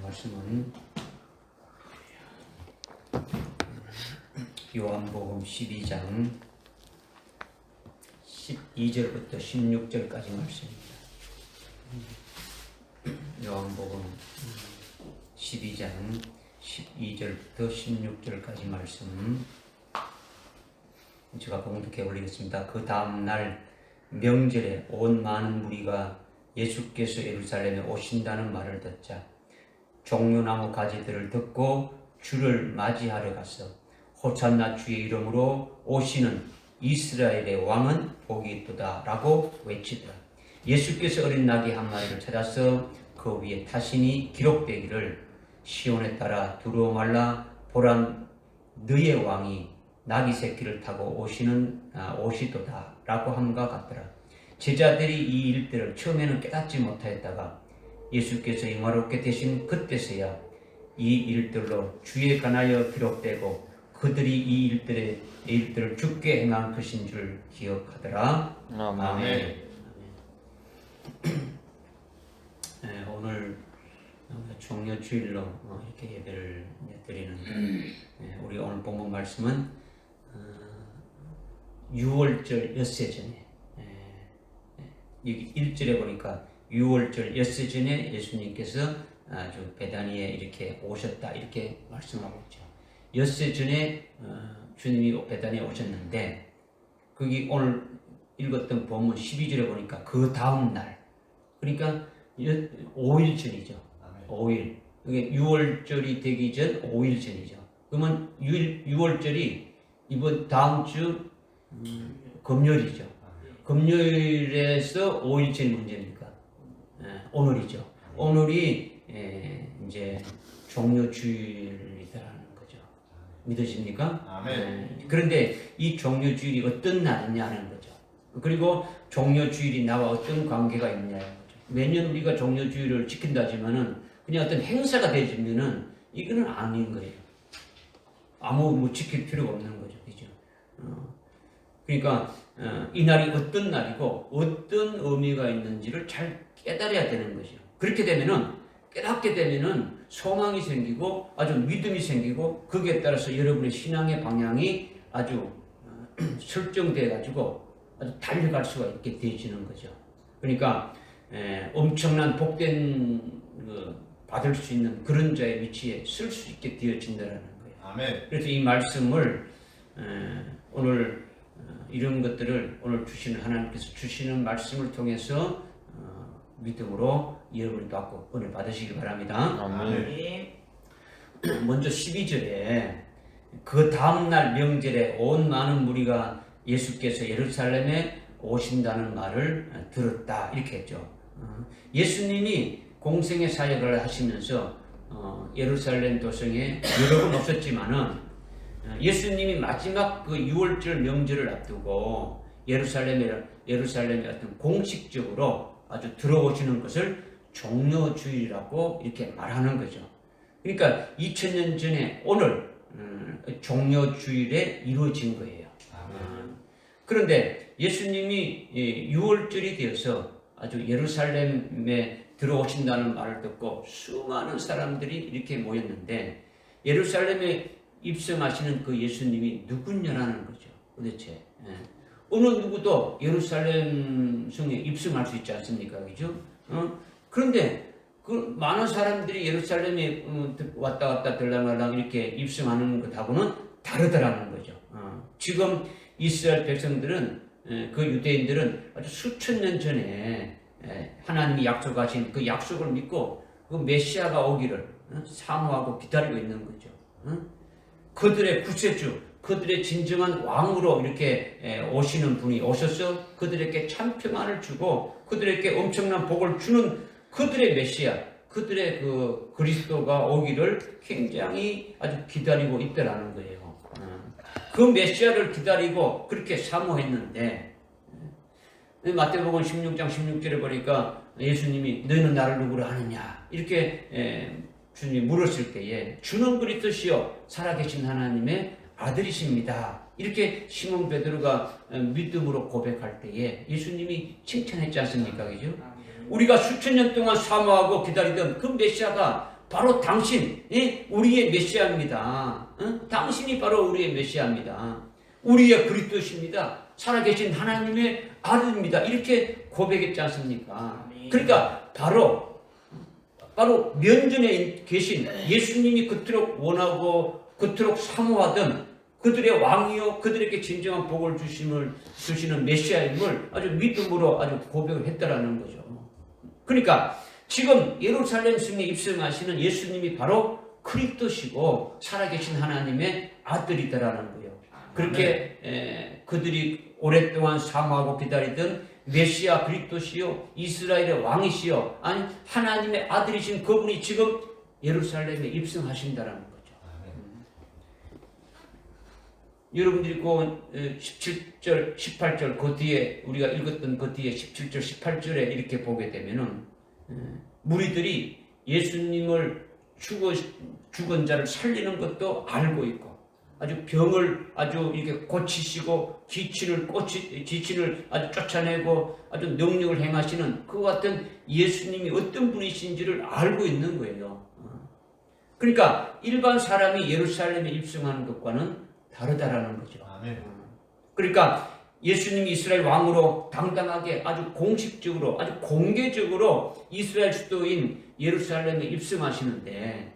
말씀은 요한복음 12장 12절부터 16절까지 말씀입니다. 요한복음 12장 12절부터 16절까지 말씀 제가 봉독해 올리겠습니다. 그 다음날 명절에 온 많은 무리가 예수께서 예루살렘에 오신다는 말을 듣자 종려나무 가지들을 듣고 주를 맞이하러 갔어. 호산나 주의 이름으로 오시는 이스라엘의 왕은 복이 있도다 라고 외치더라. 예수께서 어린 나귀 한 마리를 찾아서 그 위에 타시니 기록되기를 시온에 따라 두루마라 보란 너의 왕이 나귀 새끼를 타고 오시도다 라고 함과 같더라. 제자들이 이 일들을 처음에는 깨닫지 못하였다가 예수께서 영화롭게 되신 그때서야 이 일들로 주에 관하여 기록되고 그들이 이 일들을 주께 행한 것인 줄 기억하더라. 아멘. 오늘 종려주일로 이렇게 예배를 드리는 우리 오늘 본문 말씀은 6월절 엿새 전에 여기 1절에 보니까 6월절 엿새 전에 예수님께서 아주 베다니에 이렇게 오셨다 이렇게 말씀하고 있죠. 엿새 전에 주님이 베다니에 오셨는데 거기 오늘 읽었던 본문 12절에 보니까 그 다음 날 그러니까 5일 전이죠. 5일. 이게 6월절이 되기 전 5일 전이죠. 그러면 6월절이 이번 다음 주 금요일이죠. 금요일에서 5일 전이 문제입니까? 오늘이죠. 오늘이 이제 종려주일이라는 거죠. 믿으십니까? 아멘. 그런데 이 종려주일이 어떤 날이냐는 거죠. 그리고 종려주일이 나와 어떤 관계가 있냐는 거죠. 매년 우리가 종려주일을 지킨다지만은 그냥 어떤 행사가 되지면은 이거는 아닌 거예요. 아무 지킬 필요가 없는 거죠. 그죠? 그러니까 이 날이 어떤 날이고 어떤 의미가 있는지를 잘 깨달아야 되는 거죠. 그렇게 되면은 깨닫게 되면은 소망이 생기고 아주 믿음이 생기고 거기에 따라서 여러분의 신앙의 방향이 아주 설정돼 가지고 아주 달려갈 수가 있게 되어지는 거죠. 그러니까 엄청난 복된 받을 수 있는 그런 자의 위치에 쓸 수 있게 되어진다는 거예요. 아멘. 그래서 이 말씀을 오늘 이런 것들을 오늘 주시는 하나님께서 주시는 말씀을 통해서 믿음으로 여러분이 받고 은혜 받으시기 바랍니다. 아멘. 먼저 12절에 그 다음날 명절에 온 많은 무리가 예수께서 예루살렘에 오신다는 말을 들었다 이렇게 했죠. 예수님이 공생의 사역을 하시면서 예루살렘 도성에 여러 번 오셨지만은 예수님이 마지막 그 6월절 명절을 앞두고 예루살렘에 어떤 공식적으로 아주 들어오시는 것을 종려주일이라고 이렇게 말하는 거죠. 그러니까 2000년 전에 오늘 종려주일에 이루어진 거예요. 그런데 예수님이 6월절이 되어서 아주 예루살렘에 들어오신다는 말을 듣고 수많은 사람들이 이렇게 모였는데 예루살렘에 입성하시는 그 예수님이 누구냐라는 거죠. 도대체 어느 누구도 예루살렘 성에 입성할 수 있지 않습니까? 그죠? 그런데 그 많은 사람들이 예루살렘에 왔다 갔다 들락날락 이렇게 입성하는 것하고는 다르더라는 거죠. 지금 이스라엘 백성들은 그 유대인들은 아주 수천 년 전에 하나님이 약속하신 그 약속을 믿고 그 메시아가 오기를 사모하고 기다리고 있는 거죠. 그들의 구세주, 그들의 진정한 왕으로 이렇게 오시는 분이 오셔서 그들에게 참 평안을 주고 그들에게 엄청난 복을 주는 그들의 메시아, 그들의 그 그리스도가 오기를 굉장히 아주 기다리고 있더라는 거예요. 그 메시아를 기다리고 그렇게 사모했는데 마태복음 16장 16절에 보니까 예수님이 너희는 나를 누구로 하느냐 이렇게 주님이 물었을 때에 주는 그리스도시요 살아계신 하나님의 아들이십니다. 이렇게 시몬 베드로가 믿음으로 고백할 때에 예수님이 칭찬했지 않습니까? 그죠? 우리가 수천 년 동안 사모하고 기다리던 그 메시아가 바로 당신이 우리의 메시아입니다. 당신이 바로 우리의 메시아입니다. 우리의 그리스도십니다. 살아계신 하나님의 아들입니다. 이렇게 고백했지 않습니까? 그러니까 바로 면전에 계신 예수님이 그토록 원하고 그토록 사모하던 그들의 왕이요 그들에게 진정한 복을 주시는 메시아임을 아주 믿음으로 아주 고백을 했다라는 거죠. 그러니까 지금 예루살렘 성에 입성하시는 예수님이 바로 그리스도시고 살아계신 하나님의 아들이다라는 거예요. 그렇게 그들이 오랫동안 사모하고 기다리던 메시아 그리스도시요 이스라엘의 왕이시요 아니 하나님의 아들이신 그분이 지금 예루살렘에 입성하신다라는 거죠. 여러분들이 그 17절, 18절 그 뒤에 우리가 읽었던 그 뒤에 17절, 18절에 이렇게 보게 되면은 무리들이 예수님을 죽은 자를 살리는 것도 알고 있고 아주 병을 아주 이렇게 고치시고 지친을 아주 쫓아내고 아주 능력을 행하시는 그 같은 예수님이 어떤 분이신지를 알고 있는 거예요. 그러니까 일반 사람이 예루살렘에 입성하는 것과는 다르다라는 거죠. 아멘. 그러니까 예수님이 이스라엘 왕으로 당당하게 아주 공식적으로 아주 공개적으로 이스라엘 수도인 예루살렘에 입성하시는데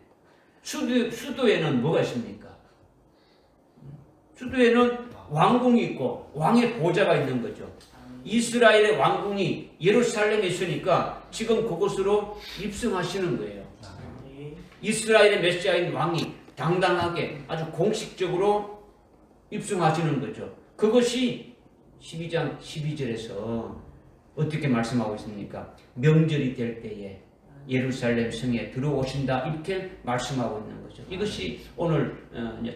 수도에는 뭐가 있습니까? 수도에는 왕궁이 있고 왕의 보좌가 있는 거죠. 이스라엘의 왕궁이 예루살렘에 있으니까 지금 그곳으로 입성하시는 거예요. 이스라엘의 메시아인 왕이 당당하게 아주 공식적으로 입성하시는 거죠. 그것이 12장 12절에서 어떻게 말씀하고 있습니까? 명절이 될 때에 예루살렘 성에 들어오신다 이렇게 말씀하고 있는 거죠. 이것이 오늘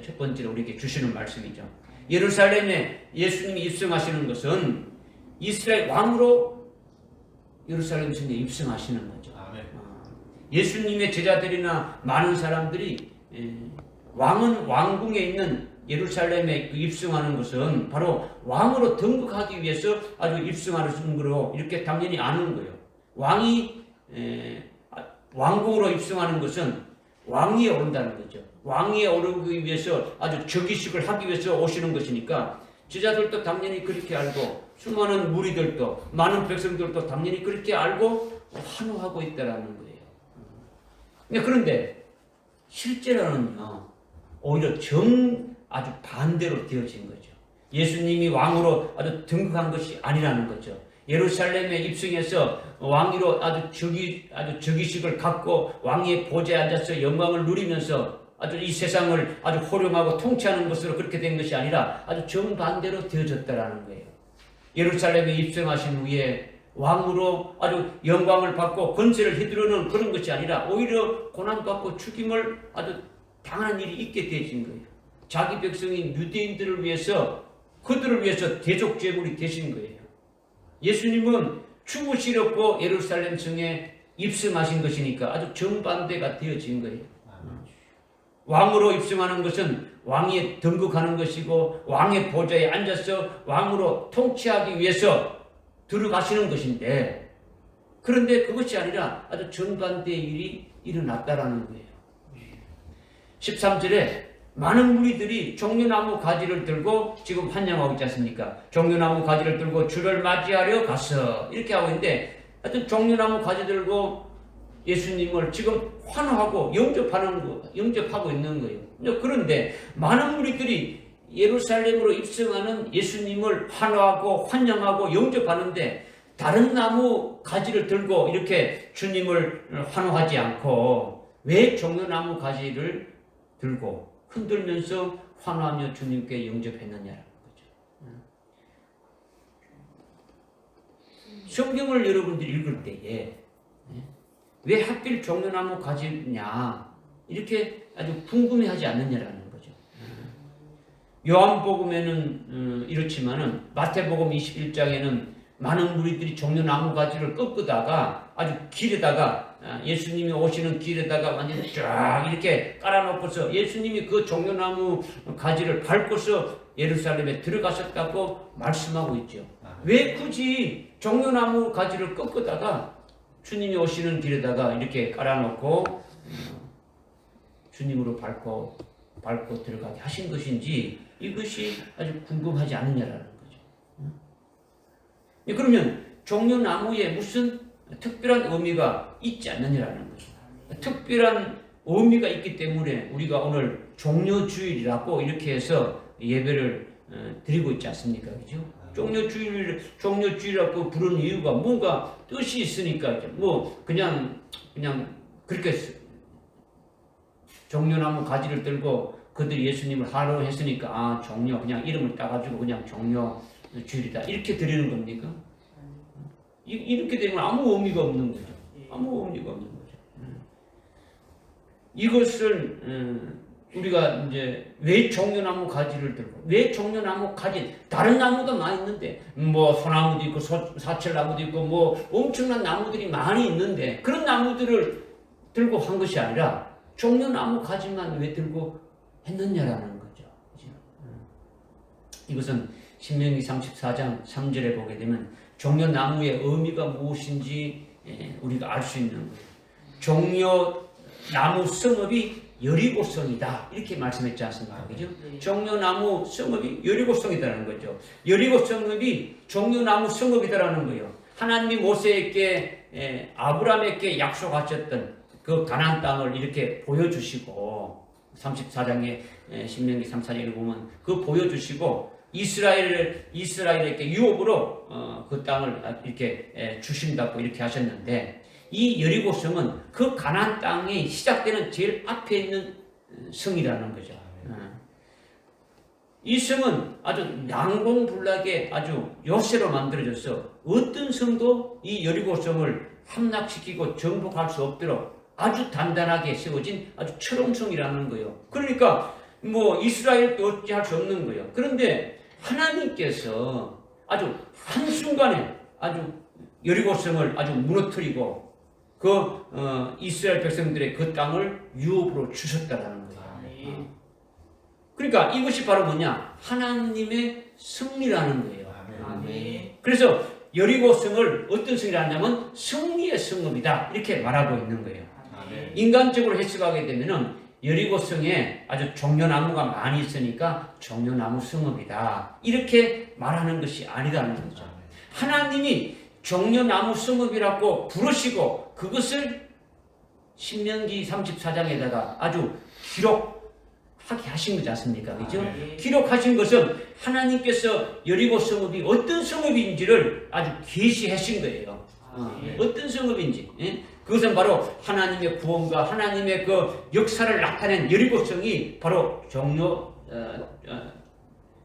첫 번째로 우리에게 주시는 말씀이죠. 예루살렘에 예수님이 입성하시는 것은 이스라엘 왕으로 예루살렘 성에 입성하시는 거죠. 예수님의 제자들이나 많은 사람들이 왕은 왕궁에 있는 예루살렘에 입성하는 것은 바로 왕으로 등극하기 위해서 아주 입성하는 거로 이렇게 당연히 아는 거예요. 왕이 왕궁으로 입성하는 것은 왕위에 오른다는 거죠. 왕위에 오르기 위해서 아주 즉위식을 하기 위해서 오시는 것이니까 제자들도 당연히 그렇게 알고 수많은 무리들도 많은 백성들도 당연히 그렇게 알고 환호하고 있다라는 거예요. 그런데 실제로는요 오히려 아주 반대로 되어진 거죠. 예수님이 왕으로 아주 등극한 것이 아니라는 거죠. 예루살렘에 입성해서 왕위로 아주 즉위식을 갖고 왕의 보좌에 앉아서 영광을 누리면서 아주 이 세상을 아주 호령하고 통치하는 것으로 그렇게 된 것이 아니라 아주 정반대로 되어졌다라는 거예요. 예루살렘에 입성하신 후에 왕으로 아주 영광을 받고 권세를 휘두르는 그런 것이 아니라 오히려 고난받고 죽임을 아주 당하는 일이 있게 되어진 거예요. 자기 백성인 유대인들을 위해서 그들을 위해서 대적 제물이 되신 거예요. 예수님은 죽으시려고 예루살렘 성에 입성하신 것이니까 아주 정반대가 되어진 거예요. 왕으로 입성하는 것은 왕위에 등극하는 것이고 왕의 보좌에 앉아서 왕으로 통치하기 위해서 들어가시는 것인데 그런데 그것이 아니라 아주 정반대의 일이 일어났다라는 거예요. 13절에 많은 무리들이 종려나무 가지를 들고 지금 환영하고 있지 않습니까? 종려나무 가지를 들고 주를 맞이하려 갔어. 이렇게 하고 있는데 하여튼 종려나무 가지 들고 예수님을 지금 환호하고 영접하고 있는 거예요. 그런데 많은 무리들이 예루살렘으로 입성하는 예수님을 환호하고 환영하고 영접하는데 다른 나무 가지를 들고 이렇게 주님을 환호하지 않고 왜 종려나무 가지를 들고 흔들면서 환호하며 주님께 영접했느냐라는 거죠. 성경을 여러분들이 읽을 때에 왜 하필 종려나무 가지냐 이렇게 아주 궁금해하지 않느냐라는 거죠. 요한복음에는 이렇지만은 마태복음 21장에는 많은 무리들이 종려나무 가지를 꺾다가 아주 길에다가 예수님이 오시는 길에다가 완전히 쫙 이렇게 깔아놓고서 예수님이 그 종려나무 가지를 밟고서 예루살렘에 들어가셨다고 말씀하고 있죠. 왜 굳이 종려나무 가지를 꺾다가 주님이 오시는 길에다가 이렇게 깔아놓고 주님으로 밟고 들어가게 하신 것인지 이것이 아주 궁금하지 않느냐라는 거죠. 그러면 종려나무에 무슨 특별한 의미가 있지 않느냐라는 거죠. 특별한 의미가 있기 때문에 우리가 오늘 종려주일이라고 이렇게 해서 예배를 드리고 있지 않습니까? 그죠? 종려주일이라고 부르는 이유가 뭔가 뜻이 있으니까 뭐 그냥 그렇게 종려나무 가지를 들고 그들이 예수님을 하러 했으니까 종려 그냥 이름을 따가지고 그냥 종려주일이다 이렇게 드리는 겁니까? 이렇게 되면 아무 의미가 없는 거죠. 아무 의미가 없는 거죠. 이것을 우리가 이제 왜 종려나무 가지를 들고 왜 종려나무 가지 다른 나무도 많이 있는데 뭐 소나무도 있고 사철나무도 있고 뭐 엄청난 나무들이 많이 있는데 그런 나무들을 들고 한 것이 아니라 종려나무 가지만 왜 들고 했느냐라는 거죠. 이것은 신명기 34장 3절에 보게 되면 종려나무의 의미가 무엇인지 우리가 알 수 있는 거예요. 종려나무 성읍이 여리고성이다 이렇게 말씀했지 않습니까? 그죠? 종려나무 성읍이 여리고성이다라는 거죠. 여리고 성읍이 종려나무 성읍이다라는 거예요. 하나님이 모세에게 아브라함에게 약속하셨던 그 가나안 땅을 이렇게 보여주시고 34장에 신명기 34장에 보면 그 보여주시고 이스라엘에게 유업으로 그 땅을 이렇게 주신다고 이렇게 하셨는데 이 여리고성은 그 가나안 땅이 시작되는 제일 앞에 있는 성이라는 거죠. 이 성은 아주 난공불락의 아주 요새로 만들어져서 어떤 성도 이 여리고성을 함락시키고 정복할 수 없도록 아주 단단하게 세워진 아주 철옹성이라는 거예요. 그러니까 뭐 이스라엘도 어찌할 수 없는 거예요. 그런데 하나님께서 아주 한순간에 아주 여리고성을 아주 무너뜨리고 이스라엘 백성들의 그 땅을 유업으로 주셨다라는 거예요. 그러니까 이것이 바로 뭐냐? 하나님의 승리라는 거예요. 그래서 여리고성을 어떤 성이라 하냐면 승리의 성읍이다 이렇게 말하고 있는 거예요. 인간적으로 해석하게 되면은 여리고성에 아주 종려나무가 많이 있으니까 종려나무 성읍이다 이렇게 말하는 것이 아니라는 거죠. 하나님이 종려나무 성읍이라고 부르시고 그것을 신명기 34장에다가 아주 기록하게 하신 거지 않습니까? 그죠? 기록하신 것은 하나님께서 여리고 성읍이 어떤 성읍인지를 아주 계시하신 거예요. 어떤 성읍인지. 그것은 바로 하나님의 구원과 하나님의 그 역사를 나타낸 여리고성이 바로 종려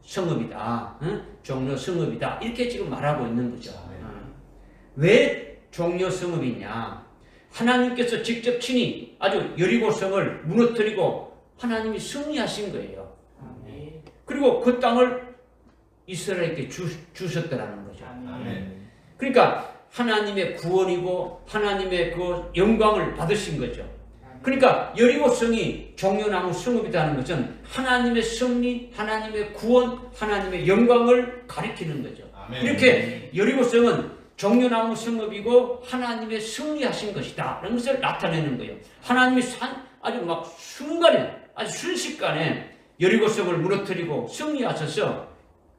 성읍이다. 종려 성읍이다. 이렇게 지금 말하고 있는 거죠. 왜 종려 성읍이냐? 하나님께서 직접 친히 아주 여리고성을 무너뜨리고 하나님이 승리하신 거예요. 그리고 그 땅을 이스라엘에게 주셨다라는 거죠. 그러니까 하나님의 구원이고 하나님의 그 영광을 받으신 거죠. 그러니까 여리고성이 종려나무 성읍이라는 것은 하나님의 승리, 하나님의 구원, 하나님의 영광을 가리키는 거죠. 이렇게 여리고성은 종려나무 성읍이고 하나님의 승리하신 것이다 라는 것을 나타내는 거예요. 하나님이 아주 막 순간에 아주 순식간에 여리고성을 무너뜨리고 승리하셔서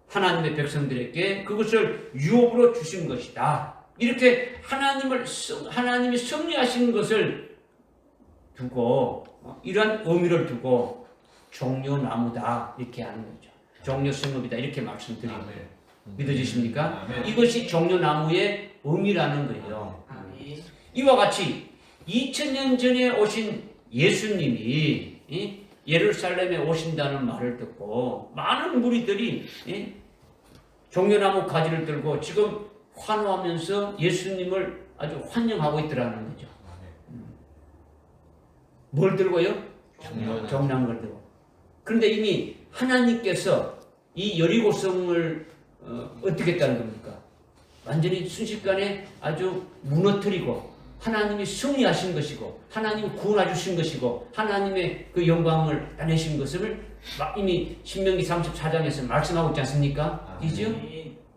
하나님의 백성들에게 그것을 유업으로 주신 것이다. 이렇게 하나님이 승리하신 것을 두고 이러한 의미를 두고 종려나무다 이렇게 하는 거죠. 종려성읍이다 이렇게 말씀드립니다. 믿어지십니까? 이것이 종려나무의 의미라는 거예요. 이와 같이 2000년 전에 오신 예수님이 예루살렘에 오신다는 말을 듣고 많은 무리들이 종려나무 가지를 들고 지금 환호하면서 예수님을 아주 환영하고 있더라는 거죠. 뭘 들고요? 종려나무를 들고. 그런데 이미 하나님께서 이 여리고성을 어떻게 했다는 겁니까? 완전히 순식간에 아주 무너뜨리고 하나님이 승리하신 것이고 하나님이 구원해 주신 것이고 하나님의 그 영광을 따내신 것을 이미 신명기 34장에서 말씀하고 있지 않습니까? 그죠?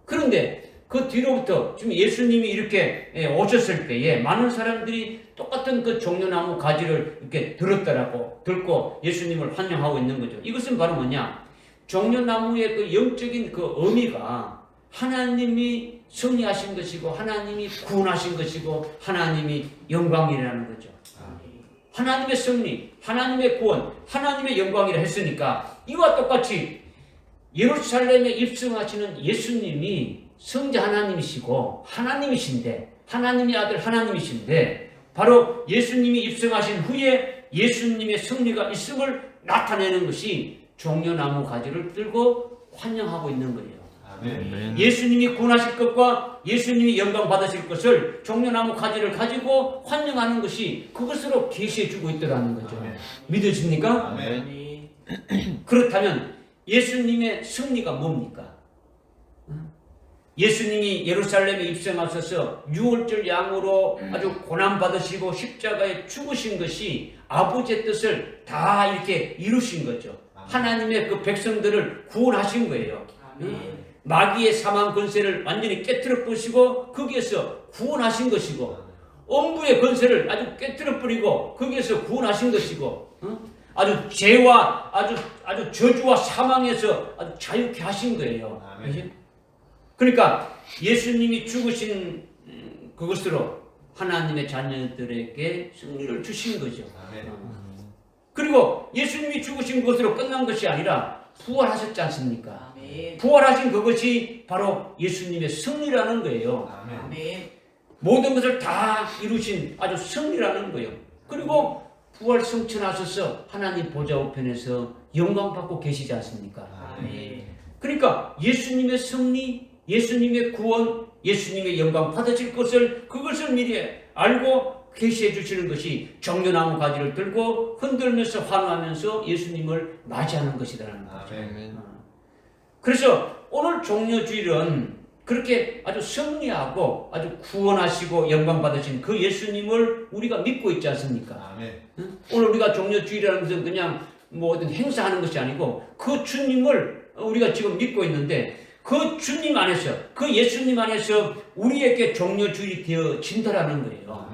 그런데 그 뒤로부터 지금 예수님이 이렇게 오셨을 때에 많은 사람들이 똑같은 그 종려나무 가지를 이렇게 들고 예수님을 환영하고 있는 거죠. 이것은 바로 뭐냐? 종려나무의 그 영적인 그 의미가 하나님이 승리하신 것이고 하나님이 구원하신 것이고 하나님이 영광이라는 거죠. 하나님의 승리, 하나님의 구원, 하나님의 영광이라 했으니까 이와 똑같이 예루살렘에 입성하시는 예수님이 성자 하나님이시고 하나님이신데, 하나님의 아들 하나님이신데, 바로 예수님이 입성하신 후에 예수님의 승리가 있음을 나타내는 것이 종려나무 가지를 들고 환영하고 있는 거예요. 아멘. 예수님이 구원하실 것과 예수님이 영광 받으실 것을 종려나무 가지를 가지고 환영하는 것이 그것으로 계시해 주고 있더라는 거죠. 아멘. 믿으십니까? 아멘. 그렇다면 예수님의 승리가 뭡니까? 예수님이 예루살렘에 입성하셔서 유월절 양으로 아주 고난받으시고 십자가에 죽으신 것이 아버지의 뜻을 다 이렇게 이루신 거죠. 하나님의 그 백성들을 구원하신 거예요. 마귀의 사망 권세를 완전히 깨트려 부시고 거기에서 구원하신 것이고, 엄부의 권세를 아주 깨트려 버리고 거기에서 구원하신 것이고, 아주 죄와 아주 저주와 사망에서 아주 자유케 하신 거예요. 그러니까 예수님이 죽으신 그것으로 하나님의 자녀들에게 승리를 주신 거죠. 그리고 예수님이 죽으신 것으로 끝난 것이 아니라 부활하셨지 않습니까? 아멘. 부활하신 그것이 바로 예수님의 승리라는 거예요. 아멘. 모든 것을 다 이루신 아주 승리라는 거예요. 그리고 부활 승천하셔서 하나님 보좌 우편에서 영광 받고 계시지 않습니까? 아멘. 그러니까 예수님의 승리, 예수님의 구원, 예수님의 영광 받으실 것을, 그것을 미리 알고 계시해 주시는 것이 종려나무 가지를 들고 흔들면서 환호하면서 예수님을 맞이하는 것이라는 거죠. 그래서 오늘 종려주일은 그렇게 아주 승리하고 아주 구원하시고 영광 받으신 그 예수님을 우리가 믿고 있지 않습니까? 오늘 우리가 종려주일이라는 것은 그냥 뭐 어떤 행사하는 것이 아니고 그 주님을 우리가 지금 믿고 있는데, 그 주님 안에서, 그 예수님 안에서 우리에게 종려주일이 되어진다라는 거예요.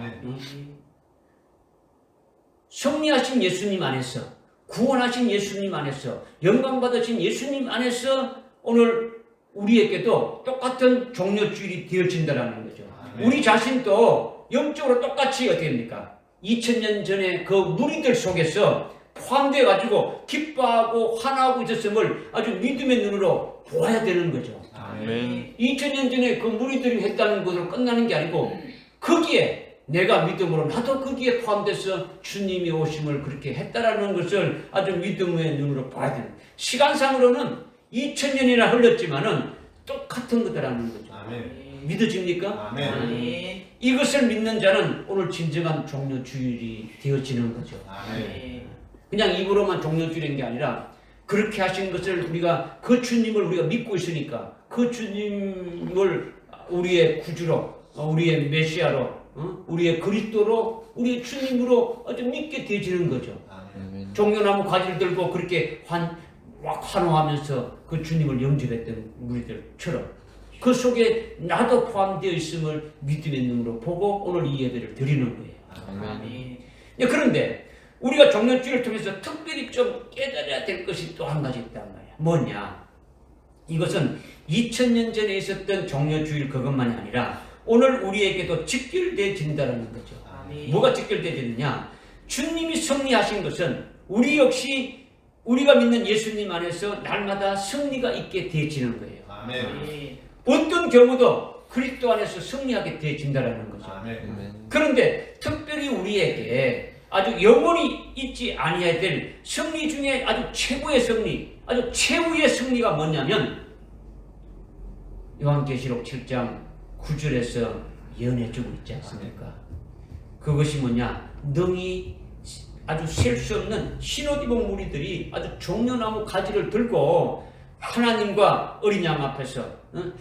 승리하신 예수님 안에서, 구원하신 예수님 안에서, 영광 받으신 예수님 안에서 오늘 우리에게도 똑같은 종려주일이 되어진다라는 거죠. 우리 자신도 영적으로 똑같이 어떻게 됩니까? 2000년 전에 그 무리들 속에서 포함되어 가지고 기뻐하고 환호하고 있었음을 아주 믿음의 눈으로 보아야 되는 거죠. 아멘. 2000년 전에 그 무리들이 했다는 것으로 끝나는 게 아니고, 거기에 내가 믿음으로 나도 거기에 포함돼서 주님이 오심을 그렇게 했다라는 것을 아주 믿음의 눈으로 봐야 됩니다. 시간상으로는 2000년이나 흘렀지만은 똑같은 거다라는 거죠. 아멘. 믿어집니까? 아멘. 아멘. 이것을 믿는 자는 오늘 진정한 종려주일이 되어지는 거죠. 아멘. 그냥 입으로만 종려주일인 게 아니라 그렇게 하신 것을 우리가, 그 주님을 우리가 믿고 있으니까 그 주님을 우리의 구주로, 우리의 메시아로, 우리의 그리스도로, 우리의 주님으로 아주 믿게 되어지는 거죠. 아멘. 종려나무 가지를 들고 그렇게 환호하면서 그 주님을 영접했던 무리들처럼 그 속에 나도 포함되어 있음을 믿음의 눈으로 보고 오늘 이 예배를 드리는 거예요. 아멘. 그런데 우리가 종려주일을 통해서 특별히 좀 깨달아야 될 것이 또 한 가지 있단 말이야. 뭐냐? 이것은 2000년 전에 있었던 종려주일 그것만이 아니라 오늘 우리에게도 직결되어진다는 거죠. 아멘. 뭐가 직결되어지느냐? 주님이 승리하신 것은 우리 역시 우리가 믿는 예수님 안에서 날마다 승리가 있게 되어지는 거예요. 아멘. 어떤 경우도 그리스도 안에서 승리하게 되어진다는 거죠. 아멘. 그런데 특별히 우리에게 아주 영원히 잊지 아니해야 될 승리 중에 아주 최고의 승리, 아주 최후의 승리가 뭐냐면 요한계시록 7장 9절에서 예언해주고 있지 않습니까? 그것이 뭐냐? 능히 아주 셀 수 없는 흰옷 입은 무리들이 아주 종려나무 가지를 들고 하나님과 어린 양 앞에서,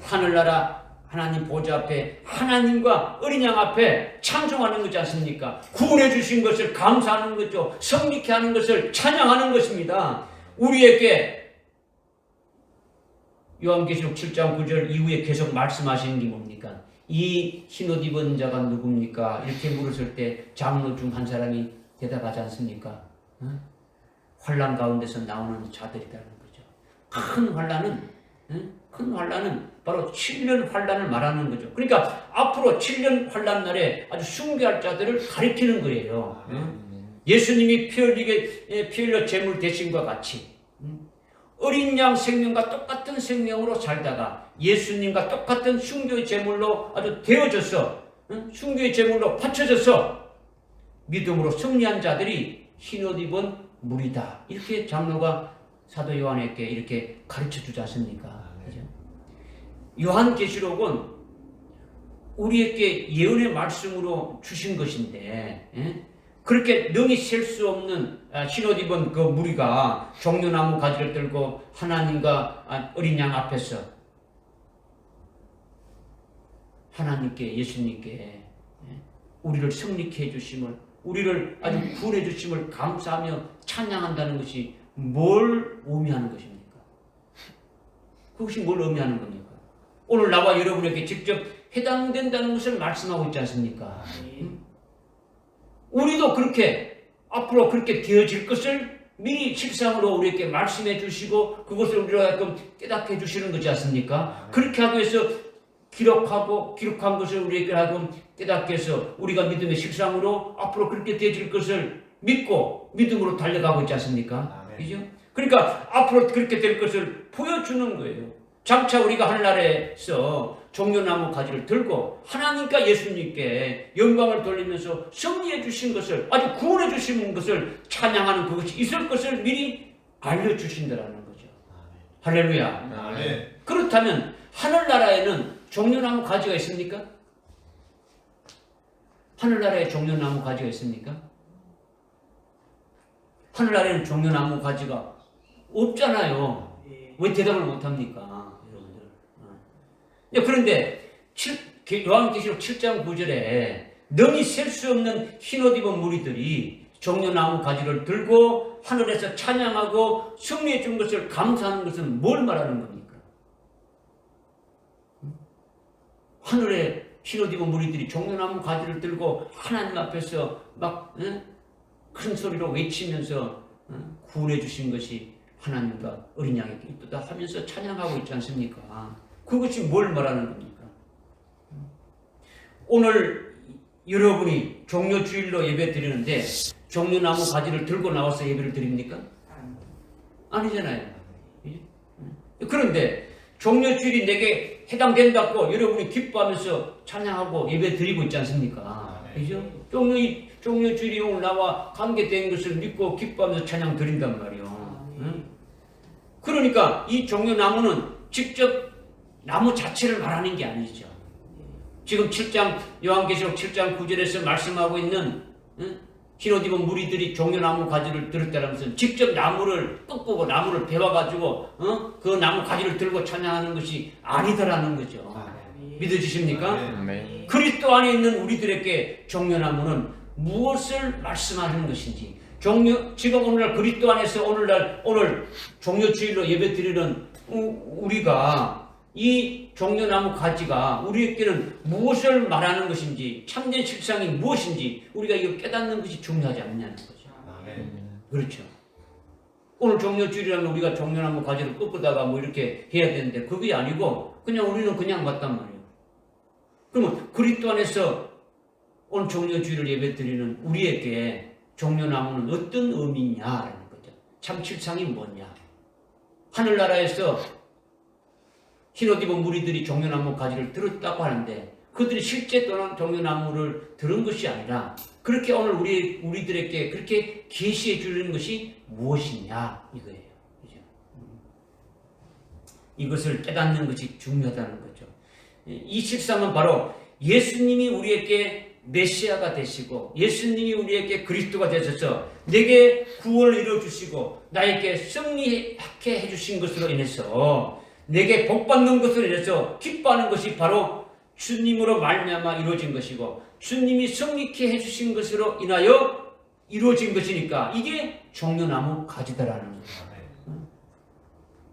하늘나라 하나님 보좌 앞에 하나님과 어린 양 앞에 찬송하는 거지 않습니까? 구원해 주신 것을 감사하는 거죠. 성립케 하는 것을 찬양하는 것입니다. 우리에게 요한계시록 7장 9절 이후에 계속 말씀하시는 게 뭡니까? 이 흰옷 입은 자가 누굽니까? 이렇게 물었을 때 장로 중 한 사람이 대답하지 않습니까? 환난 가운데서 나오는 자들이라는 거죠. 큰 환난은 바로 7년 환난을 말하는 거죠. 그러니까 앞으로 7년 환난 날에 아주 숭배할 자들을 가리키는 거예요. 예수님이 피 흘려 제물 되신과 같이 어린 양 생명과 똑같은 생명으로 살다가 예수님과 똑같은 숭배의 제물로 아주 되어져서 숭배의 제물로 바쳐져서 믿음으로 승리한 자들이 흰옷 입은 무리다. 이렇게 장로가 사도 요한에게 이렇게 가르쳐 주지 않습니까? 그죠? 요한계시록은 우리에게 예언의 말씀으로 주신 것인데 그렇게 능히 셀 수 없는 흰옷 입은 그 무리가 종려나무 가지를 들고 하나님과 어린 양 앞에서 하나님께 예수님께 우리를 승리케 해주심을 우리를 아주 구원해 주심을 감사하며 찬양한다는 것이 뭘 의미하는 것입니까? 그것이 뭘 의미하는 겁니까? 오늘 나와 여러분에게 직접 해당된다는 것을 말씀하고 있지 않습니까? 우리도 그렇게 앞으로 그렇게 되어질 것을 미리 실상으로 우리에게 말씀해 주시고 그것을 우리가 깨닫게 해 주시는 거지 않습니까? 그렇게 하기 위해서 기록한 것을 우리에게 하고 깨닫게 해서 우리가 믿음의 실상으로 앞으로 그렇게 되어질 것을 믿고 믿음으로 달려가고 있지 않습니까? 그죠? 그러니까 앞으로 그렇게 될 것을 보여주는 거예요. 장차 우리가 하늘나라에서 종려나무 가지를 들고 하나님과 예수님께 영광을 돌리면서 승리해 주신 것을 아주 구원해 주신 것을 찬양하는 그것이 있을 것을 미리 알려주신다라는 거죠. 할렐루야. 아멘. 그렇다면 하늘나라에는 종려나무 가지가 있습니까? 하늘나라에 종려나무 가지가 있습니까? 하늘나라에는 종려나무 가지가 없잖아요. 왜 대답을 못합니까? 그런데 요한계시록 7장 9절에 능히 셀 수 없는 흰옷 입은 무리들이 종려나무 가지를 들고 하늘에서 찬양하고 승리해 준 것을 감사하는 것은 뭘 말하는 겁니까? 하늘에 흰옷 입은 무리들이 종려나무 가지를 들고 하나님 앞에서 막 큰 소리로 외치면서 구원해 주신 것이 하나님과 어린 양에게 이쁘다 하면서 찬양하고 있지 않습니까? 그것이 뭘 말하는 겁니까? 오늘 여러분이 종려주일로 예배 드리는데 종려나무 가지를 들고 나와서 예배를 드립니까? 아니잖아요. 그런데 종려주일이 내게 해당된다고 여러분이 기뻐하면서 찬양하고 예배 드리고 있지 않습니까? 그죠? 종려주일이 오늘 나와 관계된 것을 믿고 기뻐하면서 찬양 드린단 말이에요. 그러니까 이 종려나무는 직접 나무 자체를 말하는 게 아니죠. 지금 요한계시록 7장 9절에서 말씀하고 있는 흰옷 입은 무리들이 종려나무 가지를 들었다는 것은 직접 나무를 꺾고 나무를 베어가지고 그 나무 가지를 들고 찬양하는 것이 아니더라는 거죠. 믿어지십니까? 그리스도 안에 있는 우리들에게 종려나무는 무엇을 말씀하는 것인지 지금 오늘날 그리스도 안에서 오늘 종려주일로 예배드리는 우리가 이 종려나무 가지가 우리에게는 무엇을 말하는 것인지 참된 실상이 무엇인지 우리가 이걸 깨닫는 것이 중요하지 않냐는 거죠. 그렇죠. 오늘 종려주일이라면 우리가 종려나무 가지를 꺾다가 뭐 이렇게 해야 되는데 그게 아니고 그냥 우리는 그냥 맞단 말이에요. 그러면 그리스도 안에서 오늘 종려주일을 예배드리는 우리에게 종려나무는 어떤 의미냐라는 거죠. 참 실상이 뭐냐. 하늘나라에서 흰옷 입은 무리들이 종려나무 가지를 들었다고 하는데 그들이 실제 또는 종려나무를 들은 것이 아니라 그렇게 오늘 우리들에게 그렇게 계시해 주는 것이 무엇이냐 이거예요. 그죠? 이것을 깨닫는 것이 중요하다는 거죠. 이 실상은 바로 예수님이 우리에게 메시아가 되시고 예수님이 우리에게 그리스도가 되셔서 내게 구원을 이루어주시고 나에게 승리하게 해주신 것으로 인해서 내게 복받는 것으로 인해서 기뻐하는 것이 바로 주님으로 말미암아 이루어진 것이고 주님이 승리케 해주신 것으로 인하여 이루어진 것이니까 이게 종려나무 가지다라는 거예요.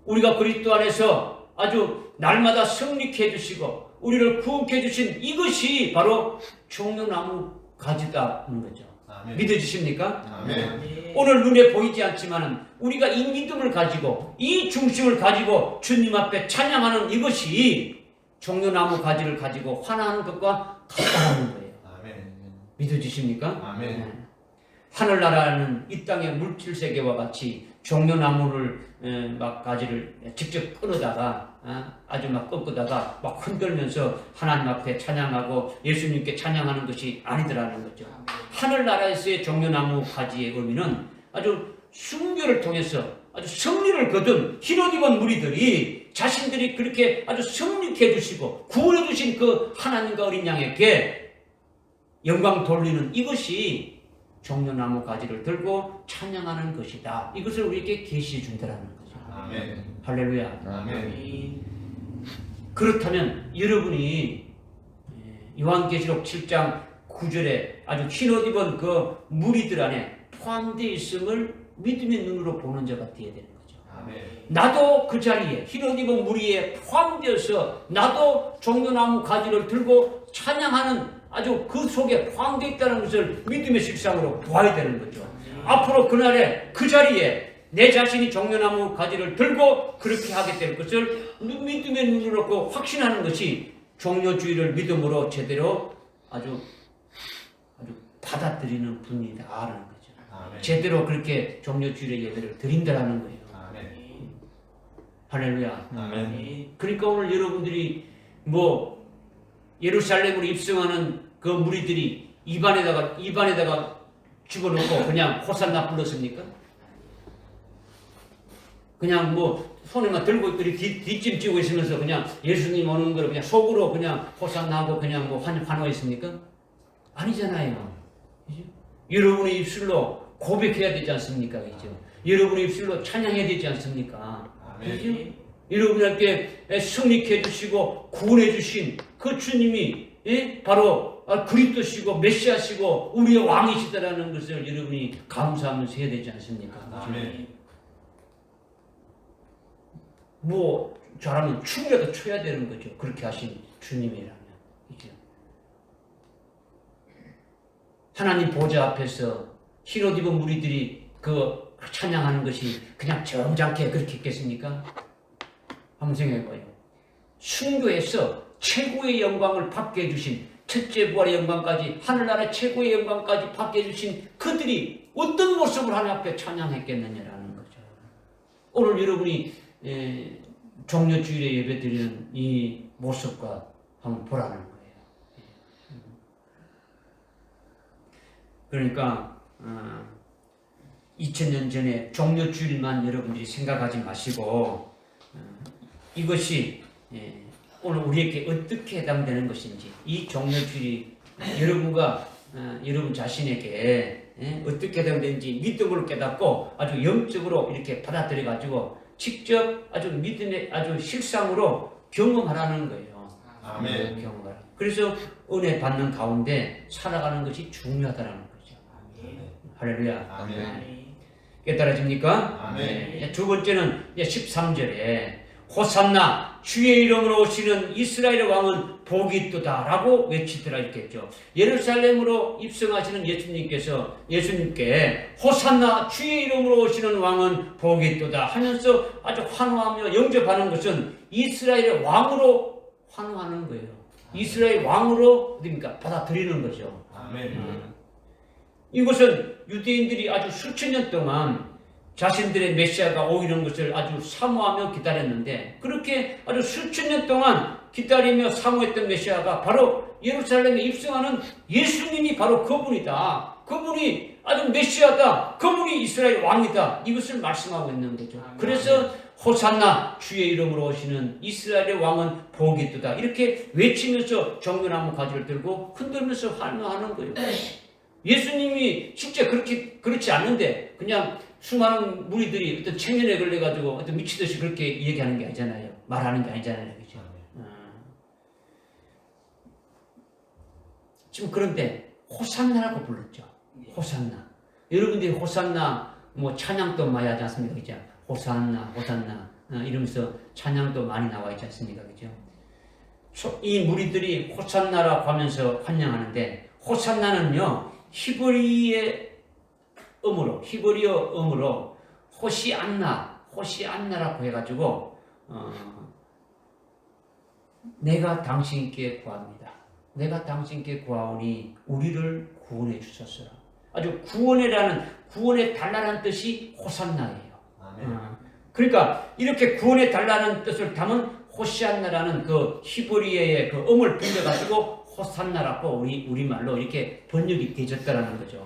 우리가 그리스도 안에서 아주 날마다 승리케 해주시고 우리를 구원케 해주신 이것이 바로 종려나무 가지다는 거죠. 아멘. 믿어지십니까? 아멘. 오늘 눈에 보이지 않지만 우리가 이 믿음을 가지고 이 중심을 가지고 주님 앞에 찬양하는 이것이 종려나무 가지를 가지고 환호하는 것과 같다는 거예요. 아멘. 믿어지십니까? 아멘. 네. 하늘나라는 이 땅의 물질세계와 같이 종려나무를 막 가지를 직접 끊어다가 아주 막 꺾다가 막 흔들면서 하나님 앞에 찬양하고 예수님께 찬양하는 것이 아니더라는 거죠. 하늘나라에서의 종려나무 가지의 의미는 아주 순교를 통해서 아주 승리를 거둔 흰옷 입은 무리들이 자신들이 그렇게 아주 승리케 해주시고 구원해 주신 그 하나님과 어린 양에게 영광 돌리는 이것이 종려나무 가지를 들고 찬양하는 것이다. 이것을 우리에게 계시해 준다라는 거죠. 아멘. 할렐루야. 아멘. 그렇다면 여러분이 요한계시록 7장 9절에 아주 흰옷 입은 그 무리들 안에 포함되어 있음을 믿음의 눈으로 보는 자가 되어야 되는 거죠. 아멘. 나도 그 자리에 흰옷 입은 무리에 포함되어서 나도 종려나무 가지를 들고 찬양하는 아주 그 속에 포함되어 있다는 것을 믿음의 실상으로 보아야 되는 거죠. 앞으로 그날에 그 자리에 내 자신이 종려나무 가지를 들고 그렇게 하게 될 것을 믿음의 눈으로 확신하는 것이 종려주의를 믿음으로 제대로 아주 받아들이는 분이다라는 거죠. 아멘. 제대로 그렇게 종려주의의 예배를 드린다라는 거예요. 아멘. 할렐루야. 아멘. 그러니까 오늘 여러분들이 뭐 예루살렘으로 입성하는 그 무리들이 입안에다가 집어넣고 그냥 호산나 불렀습니까? 그냥 뭐 손에만 들고 이렇게 뒷짐지고 있으면서 그냥 예수님 오는 걸 그냥 속으로 그냥 호산나하고 그냥 뭐 환호했습니까? 아니잖아요. 그죠? 여러분의 입술로 고백해야 되지 않습니까? 그죠? 여러분의 입술로 찬양해야 되지 않습니까? 아멘. 그죠? 여러분에게 승리케 해주시고 구원해 주신 그 주님이 바로 그리스도시고 메시아시고 우리의 왕이시다라는 것을 여러분이 감사하면서 해야 되지 않습니까? 아멘. 뭐 잘하면 춤이라도 춰야 되는 거죠. 그렇게 하신 주님이라면. 그죠? 하나님 보좌 앞에서 흰옷 입은 무리들이 그 찬양하는 것이 그냥 점잖게 그렇게 했겠습니까? 한번 생각해봐요. 순교에서 최고의 영광을 받게 해주신 첫째 부활의 영광까지 하늘나라 최고의 영광까지 받게 해주신 그들이 어떤 모습을 하나님 앞에 찬양했겠느냐라는 거죠. 오늘 여러분이 종려주일에 예배드리는 이 모습과 한번 보라는 거예요. 그러니까 2000년 전에 종려주일만 여러분들이 생각하지 마시고 이것이 오늘 우리에게 어떻게 해당되는 것인지 이 종려주일이 여러분과 여러분 자신에게 어떻게 해당되는지 믿음으로 깨닫고 아주 영적으로 이렇게 받아들여 가지고 직접 아주 믿음의 아주 실상으로 경험하라는 거예요. 아멘. 경험하라. 그래서 은혜 받는 가운데 살아가는 것이 중요하다는 거죠. 할렐루야. 아멘. 깨달아집니까? 아멘. 두 번째는 13절에 호산나 주의 이름으로 오시는 이스라엘의 왕은 복이 있도다 라고 외치더라 이렇게 했죠. 예루살렘으로 입성하시는 예수님께 호산나 주의 이름으로 오시는 왕은 복이 있도다 하면서 아주 환호하며 영접하는 것은 이스라엘의 왕으로 환호하는 거예요. 이스라엘 왕으로 어디입니까? 받아들이는 거죠. 아멘. 이것은 유대인들이 아주 수천 년 동안 자신들의 메시아가 오이는 것을 아주 사모하며 기다렸는데 그렇게 아주 수천 년 동안 기다리며 사모했던 메시아가 바로 예루살렘에 입성하는 예수님이 바로 그분이다. 그분이 아주 메시아다. 그분이 이스라엘 왕이다. 이것을 말씀하고 있는 거죠. 그래서 호산나 주의 이름으로 오시는 이스라엘의 왕은 복이 있도다. 이렇게 외치면서 종려나무 가지를 들고 흔들면서 환호하는 거예요. 예수님이 실제 그렇지 않는데 그냥 수많은 무리들이 어떤 체면에 걸려가지고 어떤 미치듯이 그렇게 얘기하는 게 아니잖아요. 말하는 게 아니잖아요. 그죠? 지금 그런데 호산나라고 불렀죠. 호산나. 여러분들이 호산나 뭐 찬양도 많이 하지 않습니까? 그죠? 호산나, 호산나. 이러면서 찬양도 많이 나와 있지 않습니까? 그죠? 이 무리들이 호산나라고 하면서 환영하는데 호산나는요 히브리어 음으로 호시안나라고 해가지고 내가 당신께 구합니다. 내가 당신께 구하오니 우리를 구원해 주소서. 아주 구원해 달라는 뜻이 호산나예요. 그러니까 이렇게 구원해 달라는 뜻을 담은 호시안나라는 그 히브리어의 그 음을 빌려가지고 호산나라고 우리말로 이렇게 번역이 되졌다라는 거죠.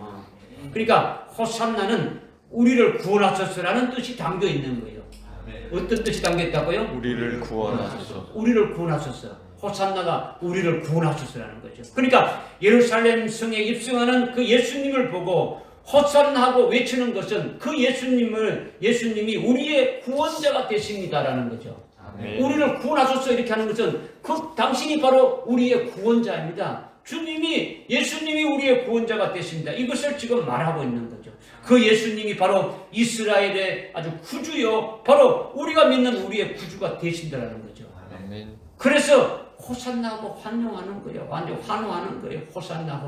그러니까 호산나는 우리를 구원하소서라는 뜻이 담겨 있는 거예요. 어떤 뜻이 담겨 있다고요? 우리를 구원하소서. 우리를 구원하소서. 호산나가 우리를 구원하소서라는 거죠. 그러니까 예루살렘 성에 입성하는 그 예수님을 보고 호산나하고 외치는 것은 그 예수님이 우리의 구원자가 되십니다라는 거죠. 아멘. 우리를 구원하소서 이렇게 하는 것은 그 당신이 바로 우리의 구원자입니다. 예수님이 우리의 구원자가 되십니다. 이것을 지금 말하고 있는 거죠. 그 예수님이 바로 이스라엘의 아주 구주요, 바로 우리가 믿는 우리의 구주가 되신다라는 거죠. 아멘. 그래서 호산나하고 환영하는 거예요. 완전 환호하는 거예요. 호산나.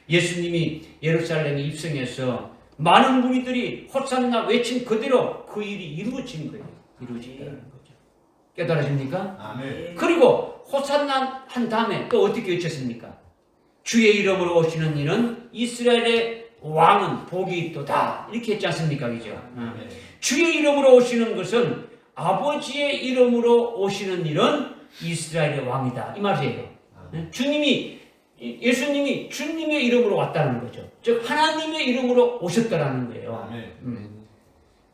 예수님이 예루살렘에 입성해서 많은 무리들이 호산나 외친 그대로 그 일이 이루어진 거예요. 이루어진다는 거죠. 깨달아집니까? 아멘. 그리고 호산나 한 다음에 또 어떻게 외쳤습니까? 주의 이름으로 오시는 이는 이스라엘의 왕은 복이 있도다. 이렇게 했지 않습니까? 그죠? 주의 이름으로 오시는 것은 아버지의 이름으로 오시는 일은 이스라엘의 왕이다. 이 말이에요. 예수님이 주님의 이름으로 왔다는 거죠. 즉 하나님의 이름으로 오셨다라는 거예요.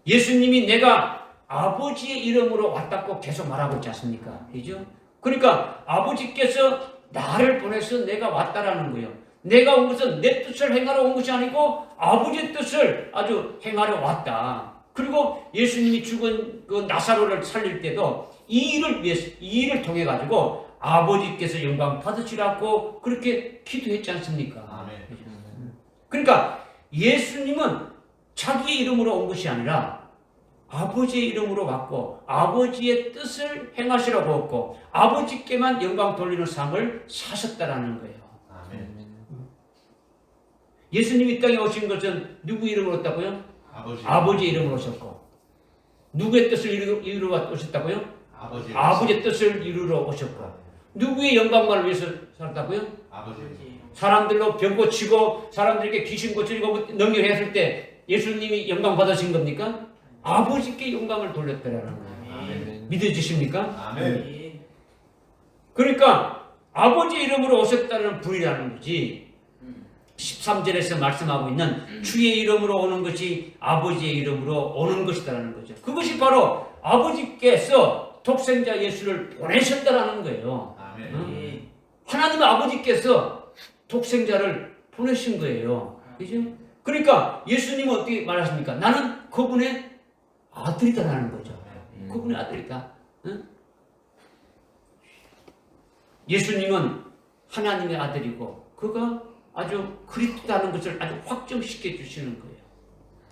예수님이 내가 아버지의 이름으로 왔다고 계속 말하고 있지 않습니까? 그죠? 그러니까 아버지께서 나를 보내서 내가 왔다라는 거예요. 내가 온 것은 내 뜻을 행하러 온 것이 아니고 아버지의 뜻을 아주 행하러 왔다. 그리고 예수님이 죽은 그 나사로를 살릴 때도 이 일을 통해 가지고 아버지께서 영광 받으시라고 그렇게 기도했지 않습니까? 그러니까 예수님은 자기의 이름으로 온 것이 아니라 아버지의 이름으로 왔고 아버지의 뜻을 행하시라고 했고 아버지께만 영광 돌리는 삶을 사셨다라는 거예요. 예수님이 이 땅에 오신 것은 누구 이름으로 왔다고요? 아버지의 이름으로 오셨고 누구의 뜻을 이루러 오셨다고요? 아버지의 뜻을 이루러 오셨고 누구의 영광만을 위해서 살았다고요? 사람들로 병 고치고 사람들에게 귀신 고치고 능력했을 때 예수님이 영광 받으신 겁니까? 아버지께 영광을 돌렸다라는 거예요. 믿어지십니까? 그러니까 아버지 이름으로 오셨다는 분이라는 거지. 13절에서 말씀하고 있는 주의 이름으로 오는 것이 아버지의 이름으로 오는 것이다라는 거죠. 그것이 바로 아버지께서 독생자 예수를 보내셨다라는 거예요. 하나님 아버지께서 독생자를 보내신 거예요. 그죠? 그러니까 예수님은 어떻게 말하십니까? 나는 그분의 아들이다라는 거죠. 그분의 아들이다. 응? 예수님은 하나님의 아들이고 그가 아주 그리스도라는 것을 아주 확정시켜 주시는 거예요.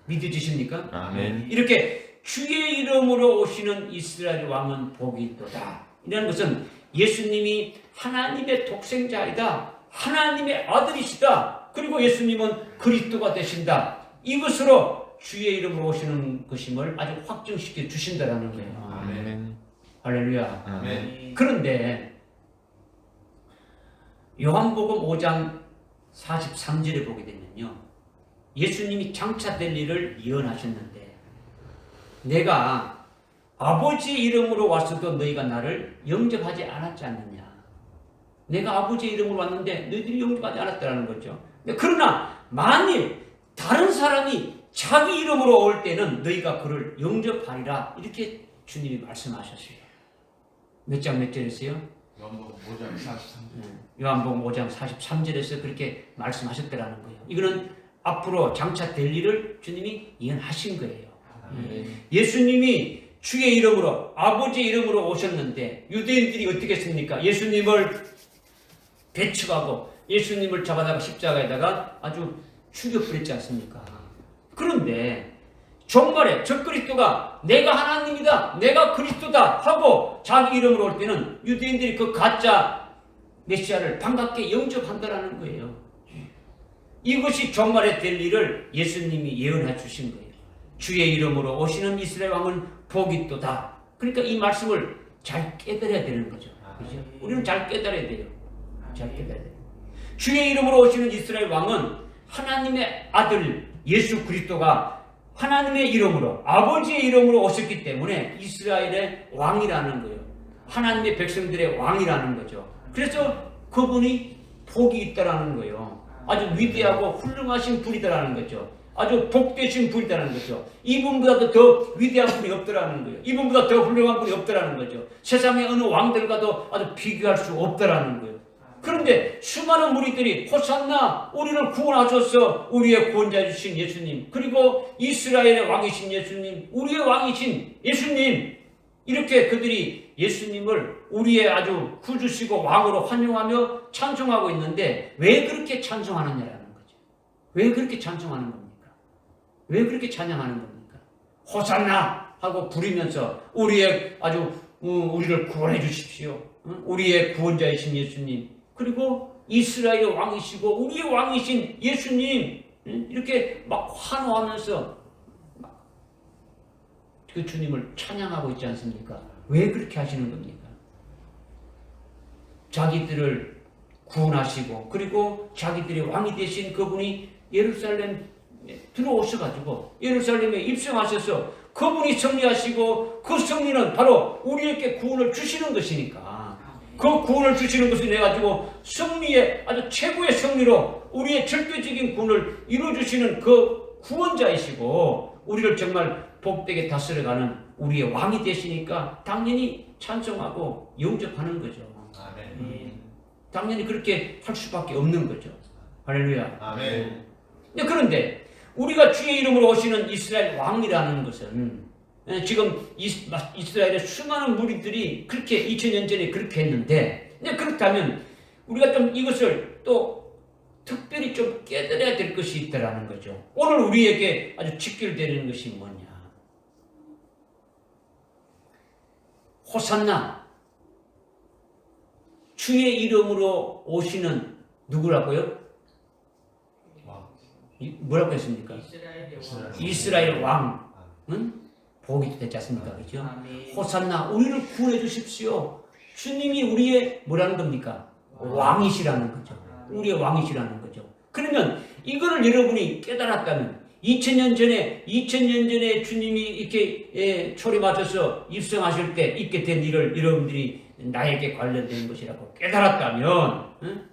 믿어지십니까? 아멘. 이렇게 주의 이름으로 오시는 이스라엘 왕은 복이 있도다. 이라는 것은 예수님이 하나님의 독생자이다. 하나님의 아들이시다. 그리고 예수님은 그리스도가 되신다. 이것으로 주의 이름으로 오시는 것임을 아주 확정시켜 주신다라는 거예요. 아멘. 할렐루야. 아멘. 그런데 요한복음 5장 43절에 보게 되면요. 예수님이 장차 될 일을 예언하셨는데 내가 아버지의 이름으로 왔어도 너희가 나를 영접하지 않았지 않느냐. 내가 아버지의 이름으로 왔는데 너희들이 영접하지 않았다는 거죠. 그러나 만일 다른 사람이 자기 이름으로 올 때는 너희가 그를 영접하리라. 이렇게 주님이 말씀하셨어요. 몇 장 몇 절이었어요? 요한복음 5장 43절에서 그렇게 말씀하셨다라는 거예요. 이거는 앞으로 장차 될 일을 주님이 예언하신 거예요. 예수님이 주의 이름으로 아버지의 이름으로 오셨는데 유대인들이 어떻게 했습니까? 예수님을 배척하고 예수님을 잡아다가 십자가에다가 아주 죽여버렸지 않습니까? 그런데 종말에 적그리스도가 내가 하나님이다, 내가 그리스도다 하고 자기 이름으로 올 때는 유대인들이 그 가짜 메시아를 반갑게 영접한다라는 거예요. 이것이 종말에 될 일을 예수님이 예언해 주신 거예요. 주의 이름으로 오시는 이스라엘 왕은 복이 있도다. 그러니까 이 말씀을 잘 깨달아야 되는 거죠. 그죠? 우리는 잘 깨달아야 돼요. 잘 깨달아야 돼요. 주의 이름으로 오시는 이스라엘 왕은 하나님의 아들 예수 그리스도가 하나님의 이름으로 아버지의 이름으로 오셨기 때문에 이스라엘의 왕이라는 거예요. 하나님의 백성들의 왕이라는 거죠. 그래서 그분이 복이 있다라는 거예요. 아주 위대하고 훌륭하신 분이다라는 거죠. 아주 복되신 분이다라는 거죠. 이분보다도 더 위대한 분이 없더라는 거예요. 이분보다 더 훌륭한 분이 없더라는 거죠. 세상의 어느 왕들과도 아주 비교할 수 없더라는 거예요. 그런데 수많은 무리들이 호산나 우리를 구원하셔서 우리의 구원자이신 예수님, 그리고 이스라엘의 왕이신 예수님, 우리의 왕이신 예수님, 이렇게 그들이 예수님을 우리의 아주 구주시고 왕으로 환영하며 찬송하고 있는데 왜 그렇게 찬송하느냐라는 거죠. 왜 그렇게 찬송하는 겁니까? 왜 그렇게 찬양하는 겁니까? 호산나 하고 부르면서 우리의 아주 우리를 구원해 주십시오. 우리의 구원자이신 예수님, 그리고 이스라엘의 왕이시고 우리의 왕이신 예수님, 이렇게 막 환호하면서 그 주님을 찬양하고 있지 않습니까? 왜 그렇게 하시는 겁니까? 자기들을 구원하시고 그리고 자기들의 왕이 되신 그분이 예루살렘에 들어오셔가지고 예루살렘에 입성하셔서 그분이 승리하시고 그 승리는 바로 우리에게 구원을 주시는 것이니까 그 구원을 주시는 것을 내 가지고 승리의 아주 최고의 승리로 우리의 절대적인 구원을 이루어주시는 그 구원자이시고 우리를 정말 복되게 다스려가는 우리의 왕이 되시니까 당연히 찬송하고 영접하는 거죠. 아멘. 당연히 그렇게 할 수밖에 없는 거죠. 할렐루야. 아멘. 그런데 우리가 주의 이름으로 오시는 이스라엘 왕이라는 것은 지금 이스라엘의 수많은 무리들이 그렇게 2000년 전에 그렇게 했는데, 그렇다면 우리가 좀 이것을 또 특별히 좀 깨달아야 될 것이 있다라는 거죠. 오늘 우리에게 아주 직결되는 것이 뭐냐? 호산나, 주의 이름으로 오시는 누구라고요? 뭐라고 했습니까? 이스라엘 왕은 복이 됐지 않습니까? 그죠? 호산나, 우리를 구원해 주십시오. 주님이 우리의 뭐라는 겁니까? 왕이시라는 거죠. 우리의 왕이시라는 거죠. 그러면 이거를 여러분이 깨달았다면 2000년 전에 주님이 이렇게 초림하셔서 입성하실 때 있게 된 일을 여러분들이 나에게 관련된 것이라고 깨달았다면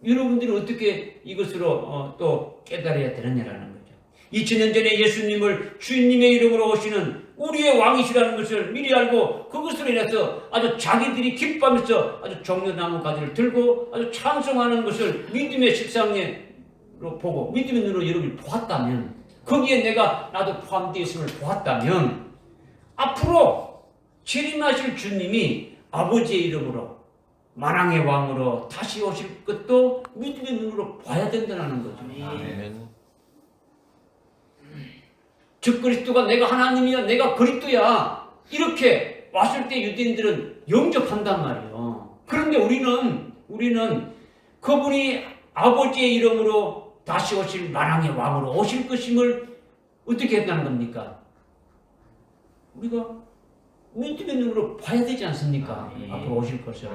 여러분들이 어떻게 이것으로 또 깨달아야 되느냐라는 거죠. 2000년 전에 예수님을 주님의 이름으로 오시는 우리의 왕이시라는 것을 미리 알고 그것으로 인해서 아주 자기들이 기뻐하면서 아주 종려나무 가지를 들고 아주 찬송하는 것을 믿음의 실상으로 보고 믿음의 눈으로 여러분이 보았다면, 거기에 나도 포함되어 있음을 보았다면 앞으로 재림하실 주님이 아버지의 이름으로 만왕의 왕으로 다시 오실 것도 믿음의 눈으로 봐야 된다는 거죠. 아멘. 즉 그리스도가 내가 하나님이야, 내가 그리스도야, 이렇게 왔을 때 유대인들은 영접한단 말이에요. 그런데 우리는 그분이 아버지의 이름으로 다시 오실 만왕의 왕으로 오실 것임을 어떻게 했다는 겁니까? 우리가 믿음의 눈으로 봐야 되지 않습니까? 앞으로 오실 것을.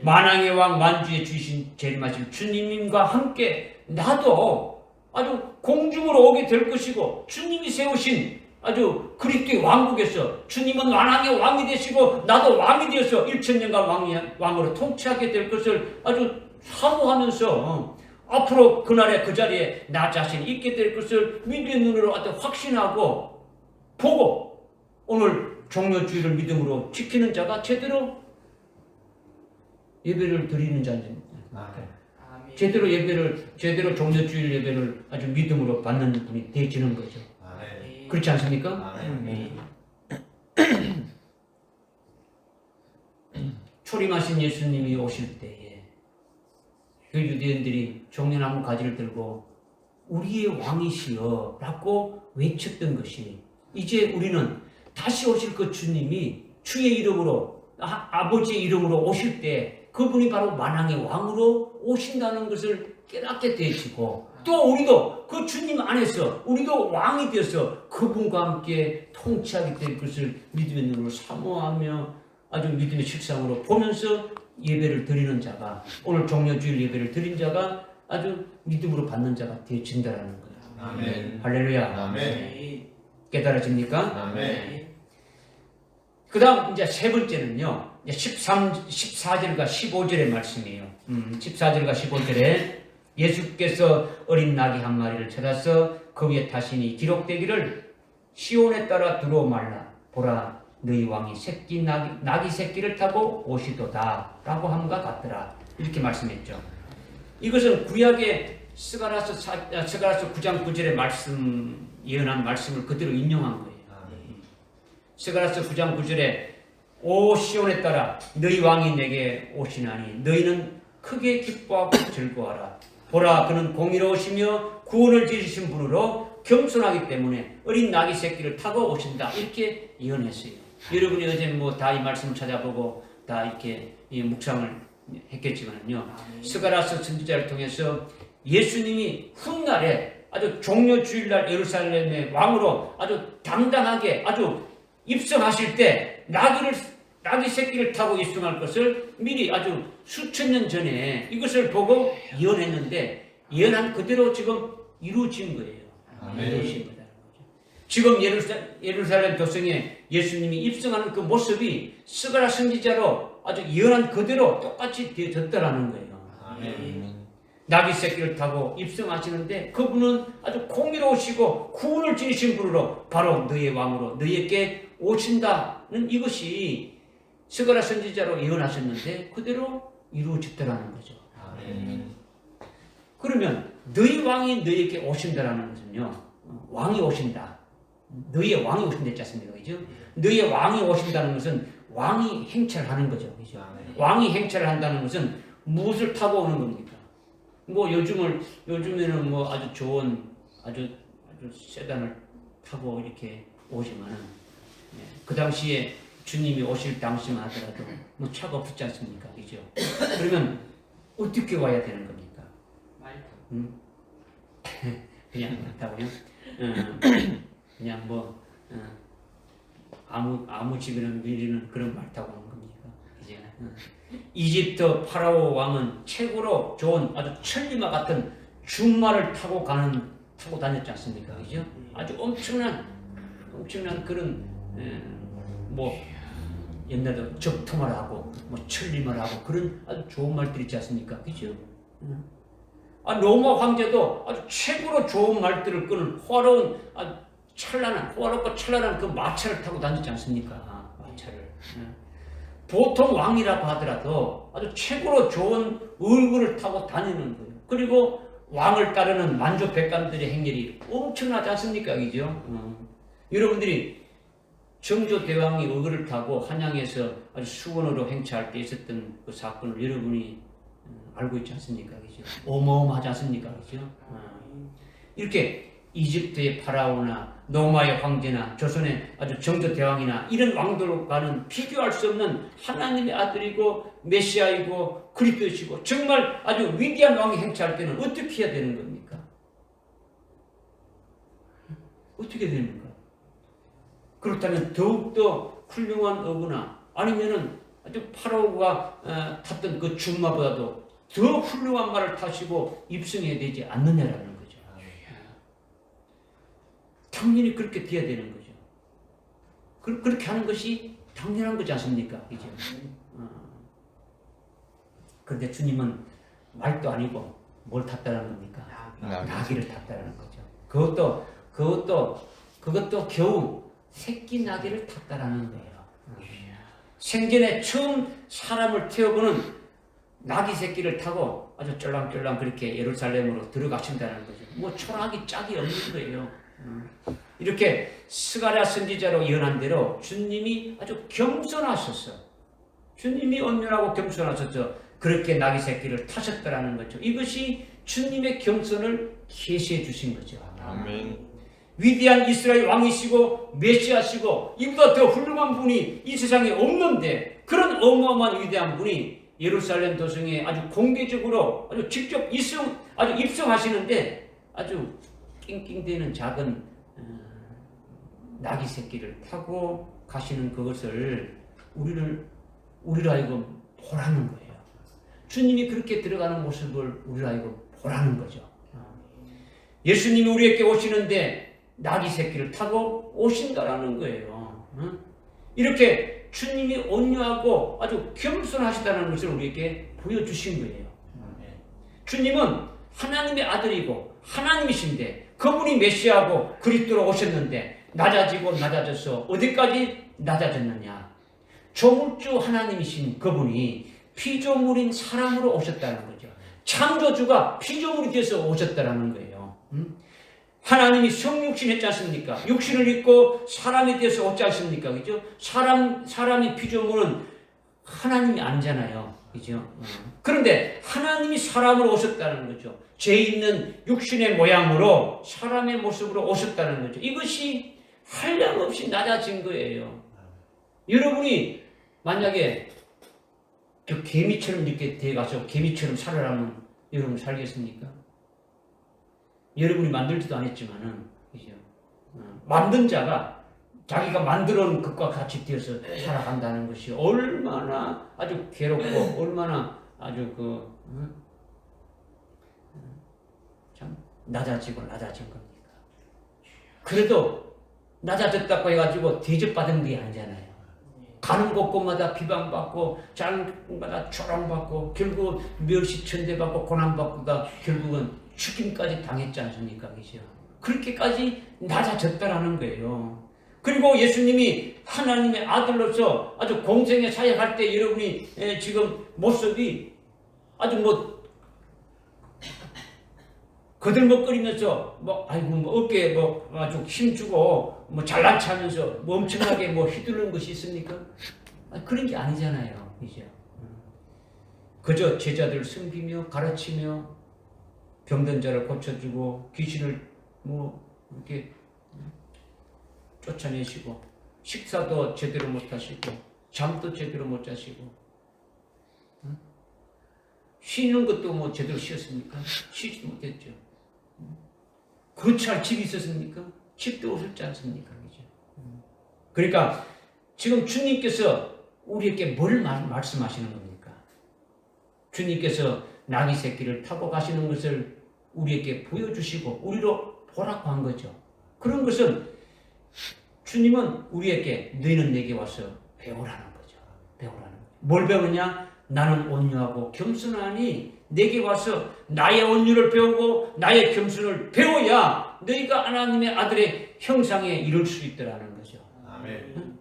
만왕의 왕 만주의 주신 재림하실 주님과 함께 나도 아주 공중으로 오게 될 것이고, 주님이 세우신 아주 그리스도의 왕국에서 주님은 만왕의 왕이 되시고 나도 왕이 되어서 1000년간 왕으로 통치하게 될 것을 아주 사모하면서 앞으로 그날에 그 자리에 나 자신이 있게 될 것을 믿음의 눈으로 확신하고 보고 오늘 종료주의를 믿음으로 지키는 자가 제대로 예배를 드리는 자입니다. 제대로 종료주일 예배를 아주 믿음으로 받는 분이 되어지는 거죠. 그렇지 않습니까? 초림하신 예수님이 오실 때에 그 유대인들이 종려나무 가지를 들고 우리의 왕이시여 라고 외쳤던 것이 이제 우리는 다시 오실 그 주님이 주의 이름으로 아버지의 이름으로 오실 때 그분이 바로 만왕의 왕으로 오신다는 것을 깨닫게 되어지고 또 우리도 그 주님 안에서 우리도 왕이 되어서 그분과 함께 통치하게 될 것을 믿음의 눈으로 사모하며 아주 믿음의 실상으로 보면서 예배를 드리는 자가 오늘 종려주일 예배를 드린 자가 아주 믿음으로 받는 자가 되어진다라는 거예요. 아멘. 할렐루야. 아멘. 깨달아집니까? 아멘. 그 다음 이제 세 번째는요. 14절과 15절의 말씀이에요. 14절과 15절에 예수께서 어린 나귀 한 마리를 찾아서 그 위에 타시니 기록되기를 시온에 따라 들어 말라 보라 너희 왕이 새끼 나귀 새끼를 타고 오시도다 라고 함과 같더라 이렇게 말씀했죠. 이것은 구약의 스가랴서 9장 9절의 말씀 예언한 말씀을 그대로 인용한 거예요. 스가랴서 9장 9절에 오 시온에 따라 너희 왕이 내게 오시나니 너희는 크게 기뻐하고 즐거워하라 보라 그는 공의로우시며 구원을 지으신 분으로 겸손하기 때문에 어린 나귀 새끼를 타고 오신다 이렇게 예언했어요. 여러분이 어제 뭐 다 이 말씀을 찾아보고 다 이렇게 묵상을 했겠지만요. 스가랴서 선지자를 통해서 예수님이 훗날에 아주 종려 주일날 예루살렘의 왕으로 아주 당당하게 아주 입성하실 때 나귀 새끼를 타고 입성할 것을 미리 아주 수천 년 전에 이것을 보고 예언했는데 예언한 그대로 지금 이루어진 거예요. 이루어진 거다. 지금 예루살렘 도성에 예수님이 입성하는 그 모습이 스가랴 선지자로 아주 예언한 그대로 똑같이 되어졌다라는 거예요. 아멘. 나귀 새끼를 타고 입성하시는데 그분은 아주 공의로우시고 구원을 지으신 분으로 바로 너희의 왕으로 너희에게 오신다는 이것이 스가랴 선지자로 예언하셨는데 그대로 이루어졌다라는 거죠. 아멘. 그러면 너희 왕이 너희에게 오신다라는 것은요. 왕이 오신다. 너희의 왕이 오신다 했지 않습니까? 그죠? 너희의 왕이 오신다는 것은 왕이 행차를 하는 거죠. 그죠? 왕이 행차를 한다는 것은 무엇을 타고 오는 겁니까? 뭐 요즘에는 뭐 아주 좋은 아주 세단을 타고 이렇게 오지만은 그 당시에 주님이 오실 당시만 하더라도 뭐 차가 없지 않습니까? 그죠? 그러면 어떻게 와야 되는 겁니까? 그냥 타고요? 그냥 뭐 아무 집에는 밀리는 그런 말 타고 오는 겁니까? 그죠? 이집트 파라오 왕은 최고로 좋은 아주 천리마 같은 준말을 타고 다녔지 않습니까? 그죠? 아주 엄청난 그런 뭐 옛날에 적토말 하고 뭐 천리말 하고 그런 아주 좋은 말들이 있지 않습니까? 그죠? 로마 황제도 아주 최고로 좋은 말들을 끄는 호화로운 호화롭고 찬란한 그 마차를 타고 다녔지 않습니까? 마차를. 보통 왕이라고 하더라도 아주 최고로 좋은 얼굴을 타고 다니는 거예요. 그리고 왕을 따르는 만주 백관들의 행렬이 엄청나지 않습니까? 그죠? 여러분들이 정조 대왕이 의거를 타고 한양에서 아주 수건으로 행차할 때 있었던 그 사건을 여러분이 알고 있지 않습니까? 그죠? 어마어마하지 않습니까? 그죠? 이렇게 이집트의 파라오나 로마의 황제나 조선의 아주 정조 대왕이나 이런 왕들과는 비교할 수 없는 하나님의 아들이고 메시아이고 그리스도이시고 정말 아주 위대한 왕이 행차할 때는 어떻게 해야 되는 겁니까? 어떻게 됩니까? 그렇다면 더욱더 훌륭한 어부나 아니면은 아주 파라오가 탔던 그 준마보다도 더 훌륭한 말을 타시고 입성해야 되지 않느냐라는 거죠. 당연히 그렇게 돼야 되는 거죠. 그렇게 하는 것이 당연한 거지 않습니까? 그죠? 그런데 주님은 말도 아니고 뭘 탔다는 겁니까? 나귀를 탔다는 거죠. 그것도 겨우 새끼 나귀를 탔다라는 거예요. 생전에 처음 사람을 태워보는 나귀 새끼를 타고 아주 쫄랑쫄랑 그렇게 예루살렘으로 들어가신다는 거죠. 뭐 초라하기 짝이 없는 거예요. 이렇게 스가랴 선지자로 예언한 대로 주님이 아주 겸손하셔서 주님이 온전하고 겸손하셔서 그렇게 나귀 새끼를 타셨다라는 거죠. 이것이 주님의 겸손을 계시해 주신 거죠. 아멘. 위대한 이스라엘 왕이시고 메시아시고 이보다 더 훌륭한 분이 이 세상에 없는데 그런 어마어마한 위대한 분이 예루살렘 도성에 아주 공개적으로 아주 직접 입성하시는데 아주 낑낑대는 작은 나귀 새끼를 타고 가시는 그것을 우리로 하여금 보라는 거예요. 주님이 그렇게 들어가는 모습을 우리로 하여금 보라는 거죠. 예수님이 우리에게 오시는데 나귀 새끼를 타고 오신다라는 거예요. 이렇게 주님이 온유하고 아주 겸손하시다는 것을 우리에게 보여주신 거예요. 주님은 하나님의 아들이고 하나님이신데 그분이 메시아고 그리스도로 오셨는데 낮아지고 낮아져서 어디까지 낮아졌느냐? 조물주 하나님이신 그분이 피조물인 사람으로 오셨다는 거죠. 창조주가 피조물이 되어서 오셨다는 거예요. 하나님이 성육신 했지 않습니까? 육신을 입고 사람이 되어서 오지 않습니까? 그죠? 사람이 피조물은 하나님이 아니잖아요. 그죠? 그런데 하나님이 사람으로 오셨다는 거죠. 죄 있는 육신의 모양으로 사람의 모습으로 오셨다는 거죠. 이것이 한량없이 낮아진 거예요. 여러분이 만약에 그 개미처럼 이렇게 돼가서 개미처럼 살아라면 여러분 살겠습니까? 여러분이 만들지도 않았지만은, 그죠? 만든 자가 자기가 만들어 놓은 것과 같이 되어서 살아간다는 것이 얼마나 아주 괴롭고, 얼마나 아주 참 낮아진 겁니까? 그래도 낮아졌다고 해가지고 대접받은 게 아니잖아요. 가는 곳곳마다 비방받고, 자는 곳마다 조롱받고, 결국 멸시천대받고, 고난받고가 결국은 죽임까지 당했지 않습니까? 그죠? 그렇게까지 낮아졌다라는 거예요. 그리고 예수님이 하나님의 아들로서 아주 공생에 사역할 때 여러분이 지금 모습이 아주 거들먹거리면서 어깨에 아주 힘주고 잘난 체하면서 엄청나게 휘두르는 것이 있습니까? 그런 게 아니잖아요. 그죠? 그저 제자들을 섬기며 가르치며 병든 자를 고쳐주고 귀신을 이렇게 쫓아내시고 식사도 제대로 못 하시고 잠도 제대로 못 자시고 쉬는 것도 제대로 쉬었습니까? 쉬지도 못했죠. 거처할 집이 있었습니까? 집도 없었지 않습니까? 그죠? 그러니까 지금 주님께서 우리에게 뭘 말씀하시는 겁니까? 주님께서 나귀 새끼를 타고 가시는 것을 우리에게 보여주시고 우리로 보라고 한 거죠. 그런 것은 주님은 우리에게 너희는 내게 와서 배우라는 거죠. 뭘 배우느냐? 나는 온유하고 겸손하니 내게 와서 나의 온유를 배우고 나의 겸손을 배워야 너희가 하나님의 아들의 형상에 이룰 수 있더라는 거죠. 아멘.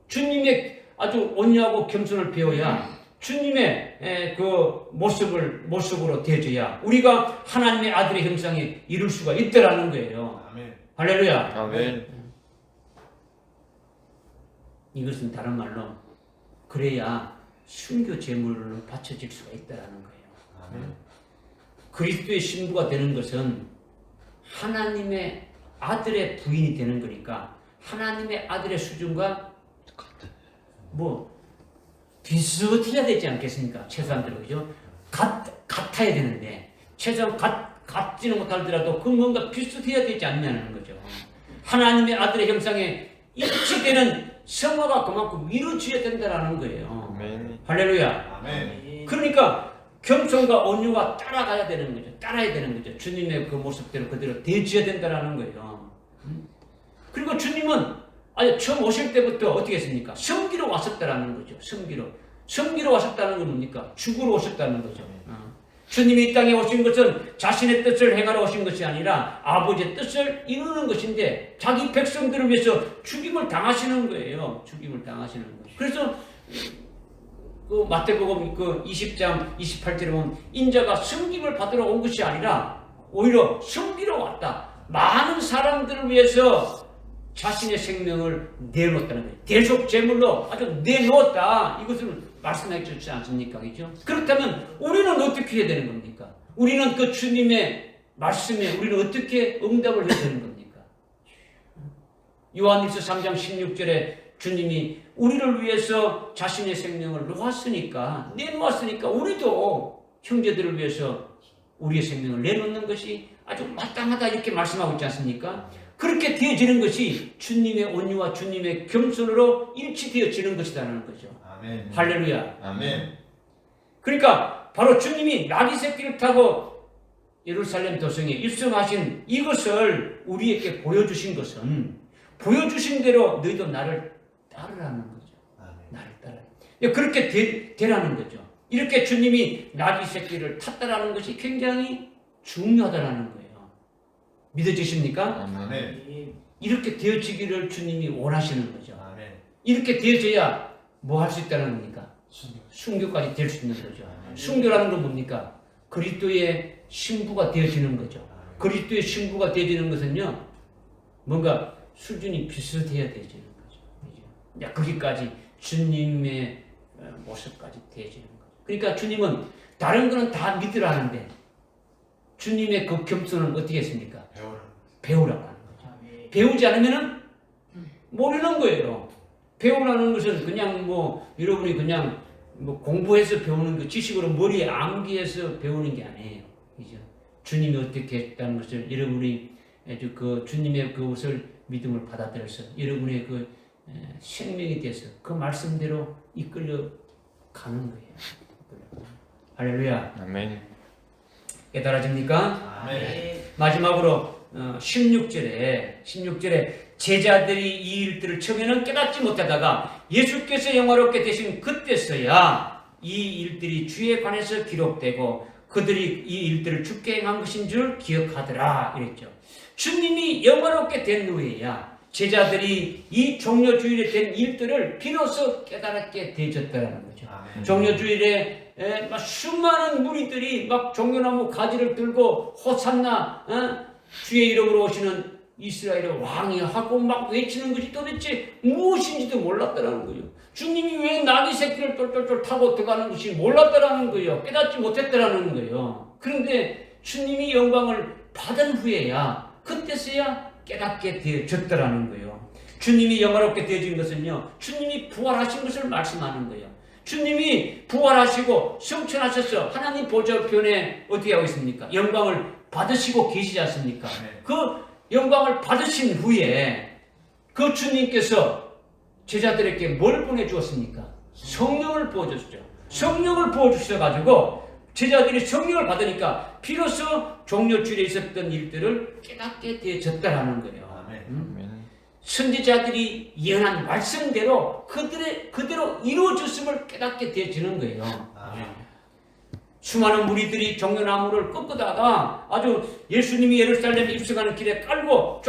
주님의 아주 온유하고 겸손을 배워야 주님의 그 모습으로 되어져야 우리가 하나님의 아들의 형상에 이룰 수가 있더라는 거예요. 아멘. 할렐루야. 아멘. 이것은 다른 말로 그래야 순교 제물로 바쳐질 수가 있다라는 거예요. 아멘. 그리스도의 신부가 되는 것은 하나님의 아들의 부인이 되는 거니까 하나님의 아들의 수준과 비슷해야 되지 않겠습니까? 최소한대로 그죠? 같아야 되는데 최소한 같지는 못하더라도 그 뭔가 비슷해야 되지 않냐는 거죠. 하나님의 아들의 형상에 일치되는 성화가 그만큼 이루어져야 된다라는 거예요. 아멘. 할렐루야. 아멘. 그러니까 겸손과 온유가 따라야 되는 거죠. 주님의 그 모습대로 그대로 되어져야 된다라는 거예요. 그리고 주님은 처음 오실 때부터 어떻게 했습니까? 섬기러 왔었다라는 거죠. 섬기러 왔었다는 건 뭡니까? 죽으러 오셨다는 거죠. 주님이 이 땅에 오신 것은 자신의 뜻을 행하러 오신 것이 아니라 아버지의 뜻을 이루는 것인데 자기 백성들을 위해서 죽임을 당하시는 거예요. 그래서 그 마태복음 20장 28절에 보면 인자가 섬김을 받으러 온 것이 아니라 오히려 섬기러 왔다. 많은 사람들을 위해서 자신의 생명을 내놓았다는 거예요. 대속 제물로 아주 내놓았다. 이것을 말씀해 주지 않습니까? 그렇죠? 그렇다면 우리는 어떻게 해야 되는 겁니까? 우리는 그 주님의 말씀에 우리는 어떻게 응답을 해야 되는 겁니까? 요한일서 3장 16절에 주님이 우리를 위해서 자신의 생명을 내놓았으니까 우리도 형제들을 위해서 우리의 생명을 내놓는 것이 아주 마땅하다 이렇게 말씀하고 있지 않습니까? 그렇게 되어지는 것이 주님의 온유와 주님의 겸손으로 일치되어지는 것이라는 거죠. 아멘. 할렐루야. 아멘. 그러니까 바로 주님이 나귀 새끼를 타고 예루살렘 도성에 입성하신 이것을 우리에게 보여주신 것은 보여주신 대로 너희도 나를 따르라는 거죠. 아멘. 나를 따라. 그렇게 되라는 거죠. 이렇게 주님이 나귀 새끼를 탔다라는 것이 굉장히 중요하다라는 거예요. 믿어지십니까? 아멘. 이렇게 되어지기를 주님이 원하시는 거죠. 아멘. 이렇게 되어져야 뭐 할 수 있다는 겁니까? 순교까지 될 수 있는 거죠. 순교라는 건 뭡니까? 그리스도의 신부가 되어지는 거죠. 그리스도의 신부가 되어지는 것은요, 뭔가 수준이 비슷해야 되어지는 거죠. 그죠? 거기까지 주님의 모습까지 되어지는 거죠. 그러니까 주님은 다른 거는 다 믿으라는데 주님의 그 겸손은 어떻게 했습니까? 배우라고 하는 거죠. 배우지 않으면은 모르는 거예요. 배우라는 것은 그냥 뭐 여러분이 그냥 뭐 공부해서 배우는 그 지식으로 머리에 암기해서 배우는 게 아니에요. 그죠? 주님이 어떻게 했다는 것을 여러분이 아주 그 주님의 그것을 믿음을 받아들여서 여러분의 그 생명에 대해서 그 말씀대로 이끌려 가는 거예요. 할렐루야. 아멘. 깨달아집니까? 아멘. 마지막으로 16절에 제자들이 이 일들을 처음에는 깨닫지 못하다가 예수께서 영화롭게 되신 그때서야 이 일들이 주에 관해서 기록되고 그들이 이 일들을 주께 행한 것인 줄 기억하더라 이랬죠. 주님이 영화롭게 된 후에야 제자들이 이 종려주일에 된 일들을 비로소 깨달았게 되어졌다는 거죠. 아멘. 종려주일에 막 수많은 무리들이 막 종려나무 가지를 들고 호산나 주의 이름으로 오시는 이스라엘의 왕이 하고 막 외치는 것이 도대체 무엇인지도 몰랐다라는 거예요. 주님이 왜 나귀 새끼를 똘똘똘 타고 들어가는 것이 몰랐다라는 거예요. 깨닫지 못했다라는 거예요. 그런데 주님이 영광을 받은 후에야 그때서야 깨닫게 되어졌다라는 거예요. 주님이 영화롭게 되어진 것은요, 주님이 부활하신 것을 말씀하는 거예요. 주님이 부활하시고 승천하셔서 하나님 보좌편에 어떻게 하고 있습니까? 영광을 받으시고 계시지 않습니까? 그 영광을 받으신 후에 그 주님께서 제자들에게 뭘 보내주었습니까? 성령을 부어주셨죠. 성령을 부어주셔가지고 제자들이 성령을 받으니까 비로소 종려주일에 있었던 일들을 깨닫게 되어졌다라는 거예요. 아멘. 선지자들이 예언한 말씀대로 그대로 이루어졌음을 깨닫게 되어지는 거예요. 아멘. 수많은 무리들이 종려나무를 꺾다가 아주 예수님이 예루살렘에 입성하는 길에 깔고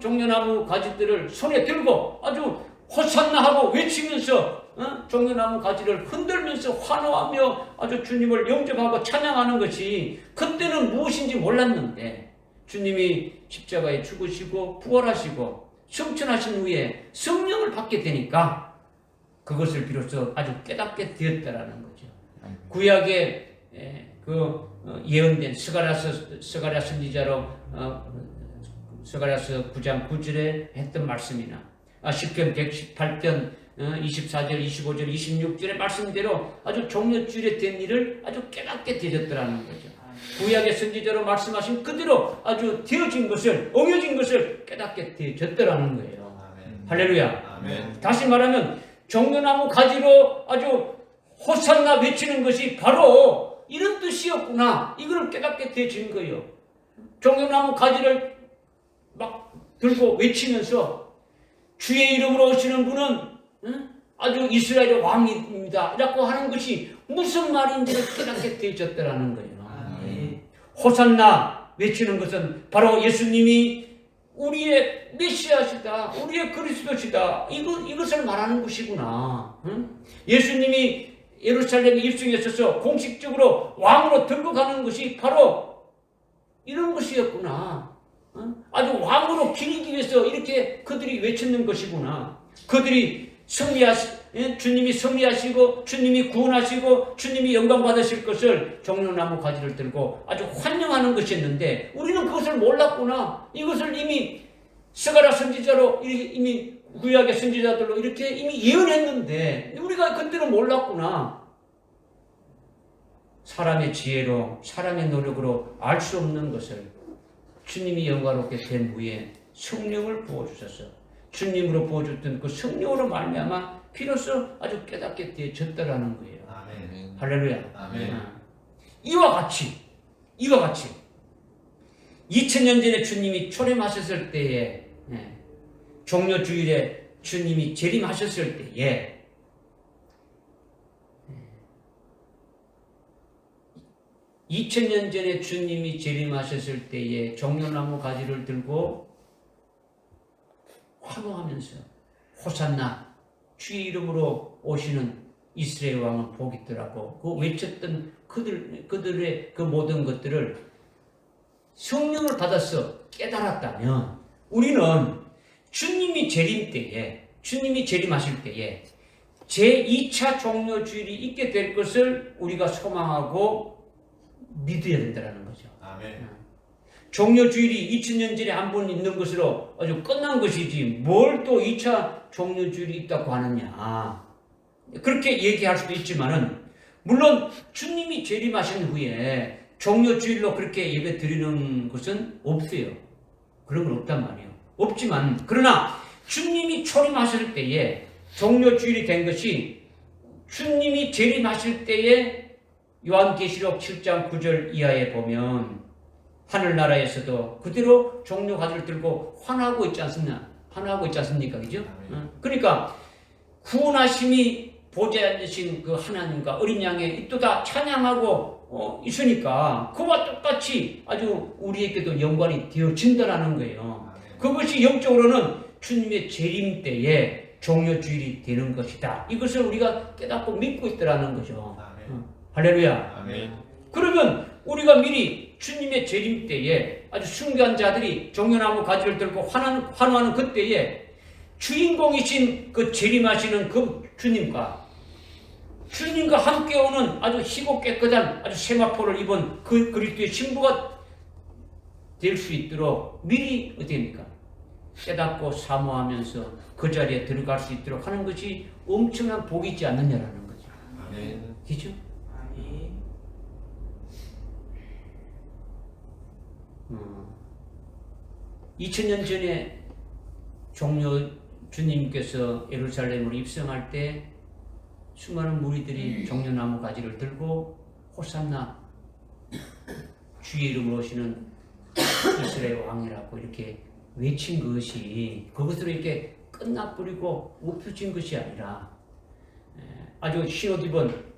종려나무 가지들을 손에 들고 아주 호산나 하고 외치면서 종려나무 가지를 흔들면서 환호하며 아주 주님을 영접하고 찬양하는 것이 그때는 무엇인지 몰랐는데 주님이 십자가에 죽으시고 부활하시고 승천하신 후에 성령을 받게 되니까 그것을 비로소 아주 깨닫게 되었다라는 거죠. 구약에 예언된 스가랴 선지자로 스가랴서 9장 9절에 했던 말씀이나 시편 118편 24절, 25절, 26절의 말씀대로 아주 종려주일에 된 일을 아주 깨닫게 되었더라는 거죠. 구약의 선지자로 말씀하신 그대로 아주 되어진 것을, 엉여진 것을 깨닫게 되어졌더라는 거예요. 아멘. 할렐루야. 아멘. 다시 말하면 종려나무 가지로 아주 호산나 외치는 것이 바로 이런 뜻이었구나. 이걸 깨닫게 되어진 거예요. 종려나무 가지를 막 들고 외치면서 주의 이름으로 오시는 분은 아주 이스라엘의 왕입니다. 라고 하는 것이 무슨 말인지를 깨닫게 되어졌다라는 거예요. 호산나 외치는 것은 바로 예수님이 우리의 메시아시다, 우리의 그리스도시다, 이것을 말하는 것이구나. 예수님이 예루살렘에 입성했어서 공식적으로 왕으로 들고 가는 것이 바로 이런 것이었구나. 아주 왕으로 기리기 위해서 이렇게 그들이 외쳤는 것이구나. 그들이 주님이 승리하시고 주님이 구원하시고 주님이 영광 받으실 것을 종려나무 가지를 들고 아주 환영하는 것이었는데 우리는 그것을 몰랐구나. 이것을 이미 스가랴 선지자로 이미 구약의 선지자들로 이렇게 이미 예언했는데 우리가 그때는 몰랐구나. 사람의 지혜로 사람의 노력으로 알 수 없는 것을 주님이 영광롭게 된 후에 성령을 부어주셔서 주님으로 부어줬던 그 성령으로 말미암아 비로소 아주 깨닫게 되어졌다라는 거예요. 아멘. 할렐루야. 아멘. 이와 같이 2000년 전에 주님이 초림하셨을 때에 종려주일에 주님이 재림하셨을 때에 2000년 전에 주님이 재림하셨을 때에 종려나무 가지를 들고 환호하면서 호산나 주의 이름으로 오시는 이스라엘 왕은 복이 있더라고 그 외쳤던 그들의 그 모든 것들을 성령을 받아서 깨달았다면 우리는 주님이 재림 때에 주님이 재림하실 때에 제2차 종려주일이 있게 될 것을 우리가 소망하고 믿어야 된다는 거죠. 아멘. 종려주일이 2000년 전에 한 번 있는 것으로 아주 끝난 것이지 뭘 또 2차 종려주일이 있다고 하느냐. 그렇게 얘기할 수도 있지만은 물론 주님이 재림하신 후에 종려주일로 그렇게 예배 드리는 것은 없어요. 그런 건 없단 말이에요. 없지만 그러나 주님이 초림하실 때에 종려주일이 된 것이 주님이 재림하실 때에 요한계시록 7장 9절 이하에 보면 하늘나라에서도 그대로 종려 가지를 들고 환호하고 있지 않습니까? 환호하고 있지 않습니까? 그죠? 그러니까 구원하심이 보좌에 앉으신 그 하나님과 어린 양의 이또다 찬양하고 있으니까 그와 똑같이 아주 우리에게도 연관이 되어진다라는 거예요. 그것이 영적으로는 주님의 재림 때에 종려주일이 되는 것이다. 이것을 우리가 깨닫고 믿고 있다라는 거죠. 할렐루야. 아멘. 그러면 우리가 미리 주님의 재림 때에 아주 순교한 자들이 종려나무 가지를 들고 환호하는 그때에 주인공이신 그 재림하시는 그 주님과 함께 오는 아주 희고 깨끗한 아주 세마포를 입은 그 그리스도의 신부가 될 수 있도록 미리 어떻게입니까? 깨닫고 사모하면서 그 자리에 들어갈 수 있도록 하는 것이 엄청난 복이지 않느냐라는 거죠. 아멘. 그죠? 아멘. 2000년 전에 종려 주님께서 예루살렘으로 입성할 때 수많은 무리들이 종려나무 가지를 들고 호산나 주의 이름으로 오시는 이스라엘 왕이라고 이렇게 외친 것이 그것으로 이렇게 끝나버리고 엎혀진 것이 아니라 아주 흰옷 입은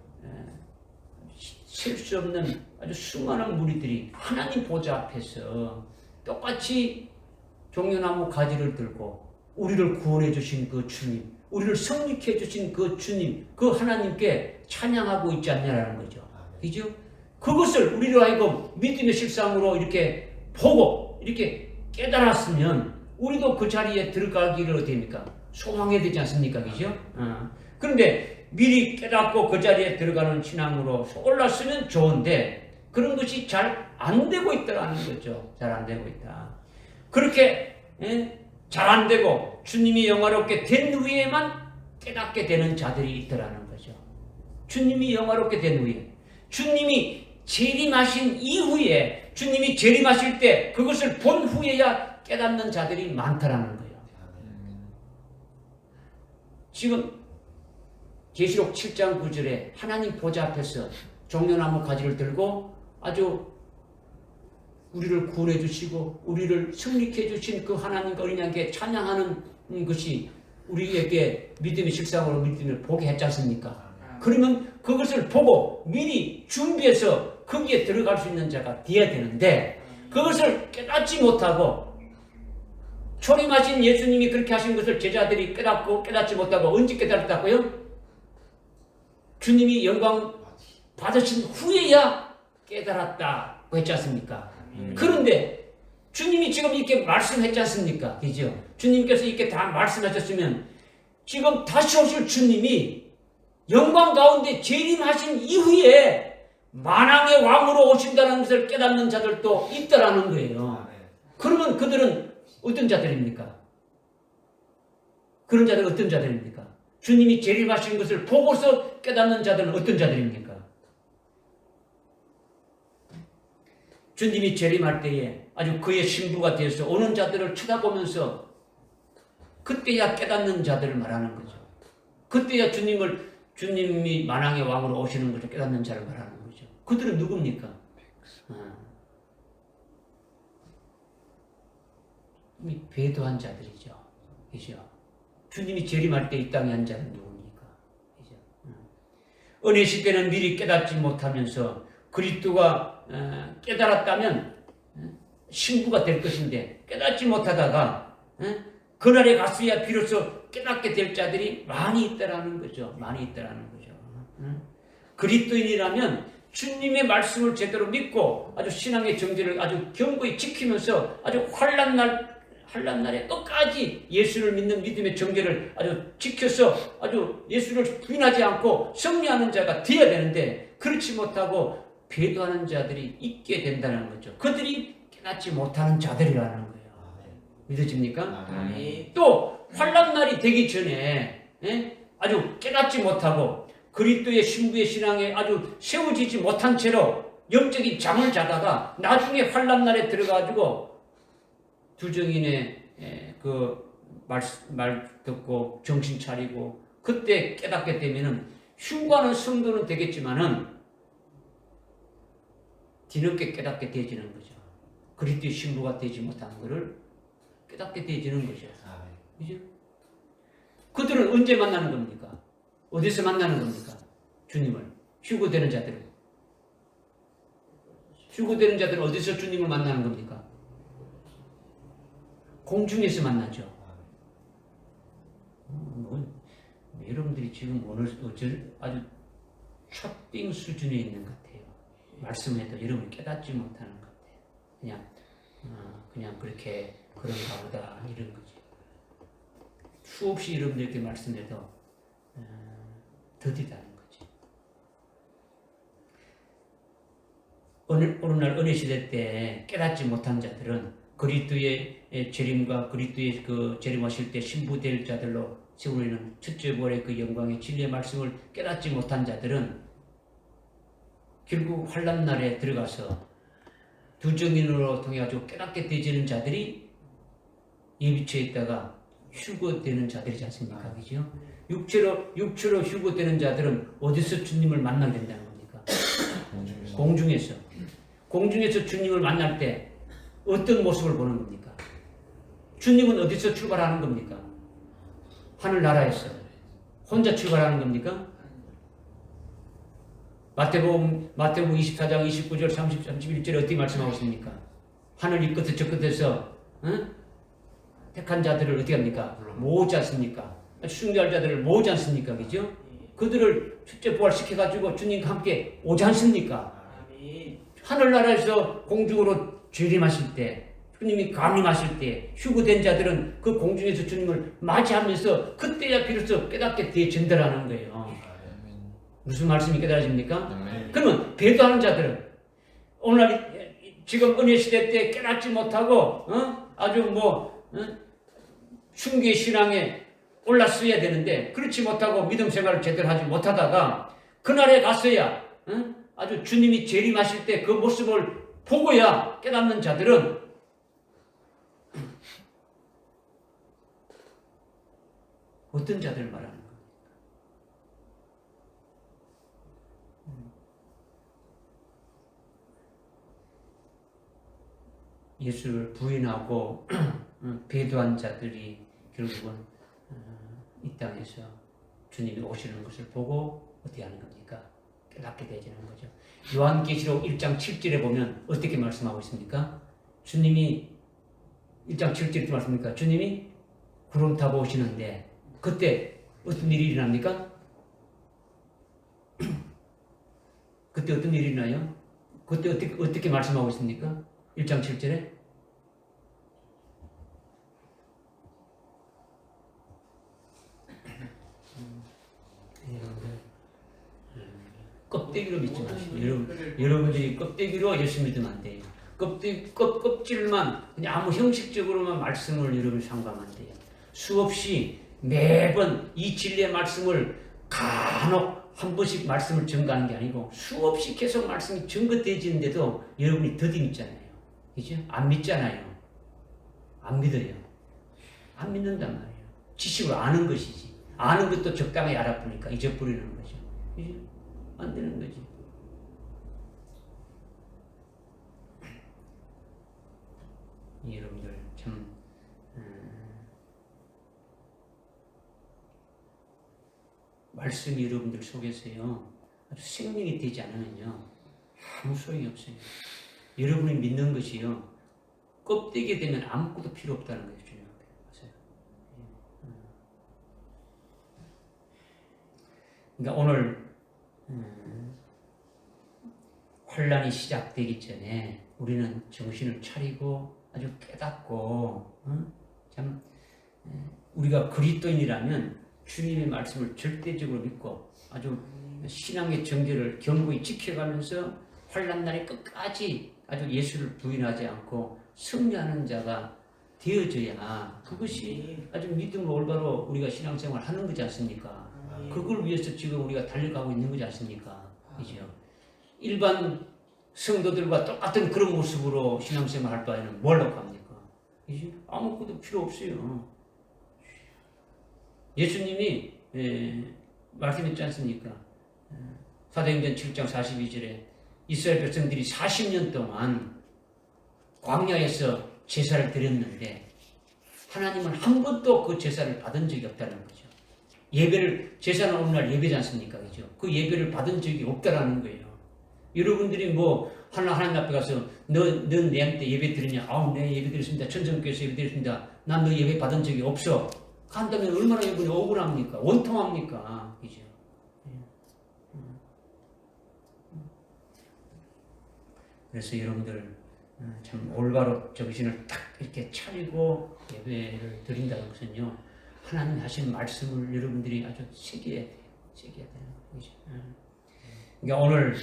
셀 수 없는 아주 수많은 무리들이 하나님 보좌 앞에서 똑같이 종려나무 가지를 들고 우리를 구원해 주신 그 주님, 우리를 성립해 주신 그 주님, 그 하나님께 찬양하고 있지 않냐라는 거죠. 그죠? 그것을 우리로 하여금 믿음의 실상으로 이렇게 보고 이렇게 깨달았으면 우리도 그 자리에 들어가기를 어떻습니까? 소망해야 되지 않습니까? 그죠? 그런데 미리 깨닫고 그 자리에 들어가는 신앙으로 올랐으면 좋은데 그런 것이 잘 안 되고 있다라는 거죠. 잘 안 되고 있다. 그렇게 잘 안 되고 주님이 영화롭게 된 후에만 깨닫게 되는 자들이 있더라는 거죠. 주님이 영화롭게 된 후에 주님이 재림하신 이후에 주님이 재림하실 때 그것을 본 후에야 깨닫는 자들이 많다라는 거예요. 지금 계시록 7장 9절에 하나님 보좌 앞에서 종려나무 가지를 들고 아주 우리를 구원해 주시고 우리를 승리케 해주신 그 하나님과 어린 양에게 찬양하는 것이 우리에게 믿음의 실상으로 믿음을 보게 했지 않습니까? 그러면 그것을 보고 미리 준비해서 거기에 들어갈 수 있는 자가 되어야 되는데 그것을 깨닫지 못하고 초림하신 예수님이 그렇게 하신 것을 제자들이 깨닫지 못하고 언제 깨달았다고요? 주님이 영광 받으신 후에야 깨달았다고 했지 않습니까? 그런데 주님이 지금 이렇게 말씀했지 않습니까? 그죠? 주님께서 이렇게 다 말씀하셨으면 지금 다시 오실 주님이 영광 가운데 재림하신 이후에 만왕의 왕으로 오신다는 것을 깨닫는 자들도 있다라는 거예요. 그러면 그들은 어떤 자들입니까? 그런 자들은 어떤 자들입니까? 주님이 재림하신 것을 보고서 깨닫는 자들은 어떤 자들입니까? 주님이 재림할 때에 아주 그의 신부가 되어서 오는 자들을 쳐다보면서 그때야 깨닫는 자들을 말하는 거죠. 그때야 주님이 만왕의 왕으로 오시는 것을 깨닫는 자를 말하는 거죠. 그들은 누굽니까? 이미 배도한 자들이죠. 그죠? 주님이 재림할 때 이 땅에 한 자는 누굽니까? 그죠? 은혜 시대는 미리 깨닫지 못하면서 그리스도가 깨달았다면 신부가 될 것인데 깨닫지 못하다가 그날에 갔어야 비로소 깨닫게 될 자들이 많이 있다라는 거죠. 많이 있다라는 거죠. 그리스도인이라면 주님의 말씀을 제대로 믿고 아주 신앙의 정죄를 아주 견고히 지키면서 아주 환난날에 끝까지 예수를 믿는 믿음의 정죄를 아주 지켜서 아주 예수를 부인하지 않고 승리하는 자가 되어야 되는데 그렇지 못하고 배도하는 자들이 있게 된다는 거죠. 그들이 깨닫지 못하는 자들이라는 거예요. 믿어집니까? 아멘. 또 환난날이 되기 전에 아주 깨닫지 못하고 그리스도의 신부의 신앙에 아주 세워지지 못한 채로 영적인 잠을 자다가 나중에 환난날에 들어가지고 두 증인의 그 말 듣고 정신 차리고 그때 깨닫게 되면은 흉과는 성도는 되겠지만은 뒤늦게 깨닫게 되어지는 거죠. 그리스도의 신부가 되지 못한 것을 깨닫게 되어지는 거죠. 그죠? 그들은 언제 만나는 겁니까? 어디서 만나는 겁니까? 주님을. 휴거되는 자들은. 휴거되는 자들은 어디서 주님을 만나는 겁니까? 공중에서 만나죠. 여러분들이 지금 오늘 아주 첫빙 수준에 있는 것 같아요. 말씀해도 여러분이 깨닫지 못하는 것 같아요. 그냥 그렇게 그런가 보다 이런 거지. 수없이 여러분들께 말씀해도 더디다는 거지. 오늘날 은혜 시대 때 깨닫지 못한 자들은 그리스도의 재림과 그리스도의 그 재림하실 때 신부될 자들로 세우는 첫째 부활의 그 영광의 진리의 말씀을 깨닫지 못한 자들은 결국 환난날에 들어가서 두 증인으로 통해 가지고 깨닫게 되지는 자들이 예비처에 있다가 휴거되는 자들이지 않습니까? 그죠? 육체로 휴거되는 자들은 어디서 주님을 만나게 된다는 겁니까? 공중에서. 공중에서 주님을 만날 때 어떤 모습을 보는 겁니까? 주님은 어디서 출발하는 겁니까? 하늘나라에서. 혼자 출발하는 겁니까? 마태복음 24장 29절 30, 31절에 어떻게 말씀하고 있습니까? 하늘 이 끝에 저 끝에서 택한 자들을 어떻게 합니까? 모으지 않습니까? 순교할 자들을 모으지 않습니까? 그죠? 그들을 첫째 부활시켜가지고 주님과 함께 오지 않습니까? 하늘나라에서 공중으로 재림하실 때 주님이 강림하실 때 휴거된 자들은 그 공중에서 주님을 맞이하면서 그때야 비로소 깨닫게 되어진다라는 거예요. 무슨 말씀이 깨달아집니까? 그러면 배도하는 자들은 오늘 지금 은혜 시대 때 깨닫지 못하고 아주 순교의 신앙에 올랐어야 되는데 그렇지 못하고 믿음 생활을 제대로 하지 못하다가 그날에 갔어야 아주 주님이 재림하실 때 그 모습을 보고야 깨닫는 자들은 어떤 자들을 말하는 거예요? 예수를 부인하고 배도한 자들이 결국은 이 땅에서 주님이 오시는 것을 보고 어떻게 하는 겁니까? 깨닫게 되지는 거죠. 요한계시록 1장 7절에 보면 어떻게 말씀하고 있습니까? 주님이 1장 7절에 어떻게 말씀합니까? 주님이 구름 타고 오시는데 그때 어떤 일이 일어납니까? 그때 어떤 일이 일어나요? 그때 어떻게 말씀하고 있습니까? 1장 7절에 껍데기로 믿지 마시고 여러분들이 껍데기로 예수 믿으면 안 돼요. 껍질만 그냥 아무 형식적으로만 말씀을 여러분이 상담하면 안 돼요. 수없이 매번 이 진리의 말씀을 간혹 한 번씩 말씀을 증거하는 게 아니고 수없이 계속 말씀이 증거되지는데도 여러분이 더디 믿잖아요. 그죠? 안 믿잖아요. 안 믿어요. 안 믿는단 말이에요. 지식으로 아는 것이지. 아는 것도 적당히 알아보니까 잊어버리는 거죠. 그죠? 안 되는 거지. 여러분들 참 말씀이 여러분들 속에서요 아주 생명이 되지 않으면요 아무 소용이 없어요. 여러분이 믿는 것이요 껍데기 되면 아무것도 필요 없다는 거예요. 주님 앞에 맞아요. 그러니까 오늘 환란이 시작되기 전에 우리는 정신을 차리고 아주 깨닫고 참 우리가 그리스도인이라면 주님의 말씀을 절대적으로 믿고 아주 신앙의 정결을 견고히 지켜가면서 환난날의 끝까지 아주 예수를 부인하지 않고 승리하는 자가 되어져야 그것이 아주 믿음으로 올바로 우리가 신앙생활을 하는 거지 않습니까? 그걸 위해서 지금 우리가 달려가고 있는 거지 않습니까? 그죠? 일반 성도들과 똑같은 그런 모습으로 신앙생활 할 바에는 뭘 하고 합니까? 그죠? 아무것도 필요 없어요. 예수님이 말씀했지 않습니까? 사도행전 7장 42절에 이스라엘 백성들이 40년 동안 광야에서 제사를 드렸는데 하나님은 한 번도 그 제사를 받은 적이 없다는 거죠. 예배를 제사는 오늘날 예배지 않습니까? 그죠? 그 예배를 받은 적이 없다라는 거예요. 여러분들이 뭐 하나님 앞에 가서 넌 내한테 예배 드리냐? 아우 네 예배 드렸습니다. 천성교회에서 예배 드렸습니다. 난 너 예배 받은 적이 없어. 한다면 얼마나 여러분이 억울합니까? 원통합니까? 그죠? 그래서 여러분들 참 올바로 정신을 딱 이렇게 차리고 예배를 드린다는 것은요 하나님 하신 말씀을 여러분들이 아주 새겨야 돼요. 새겨야 돼요. 그죠? 그러니까 오늘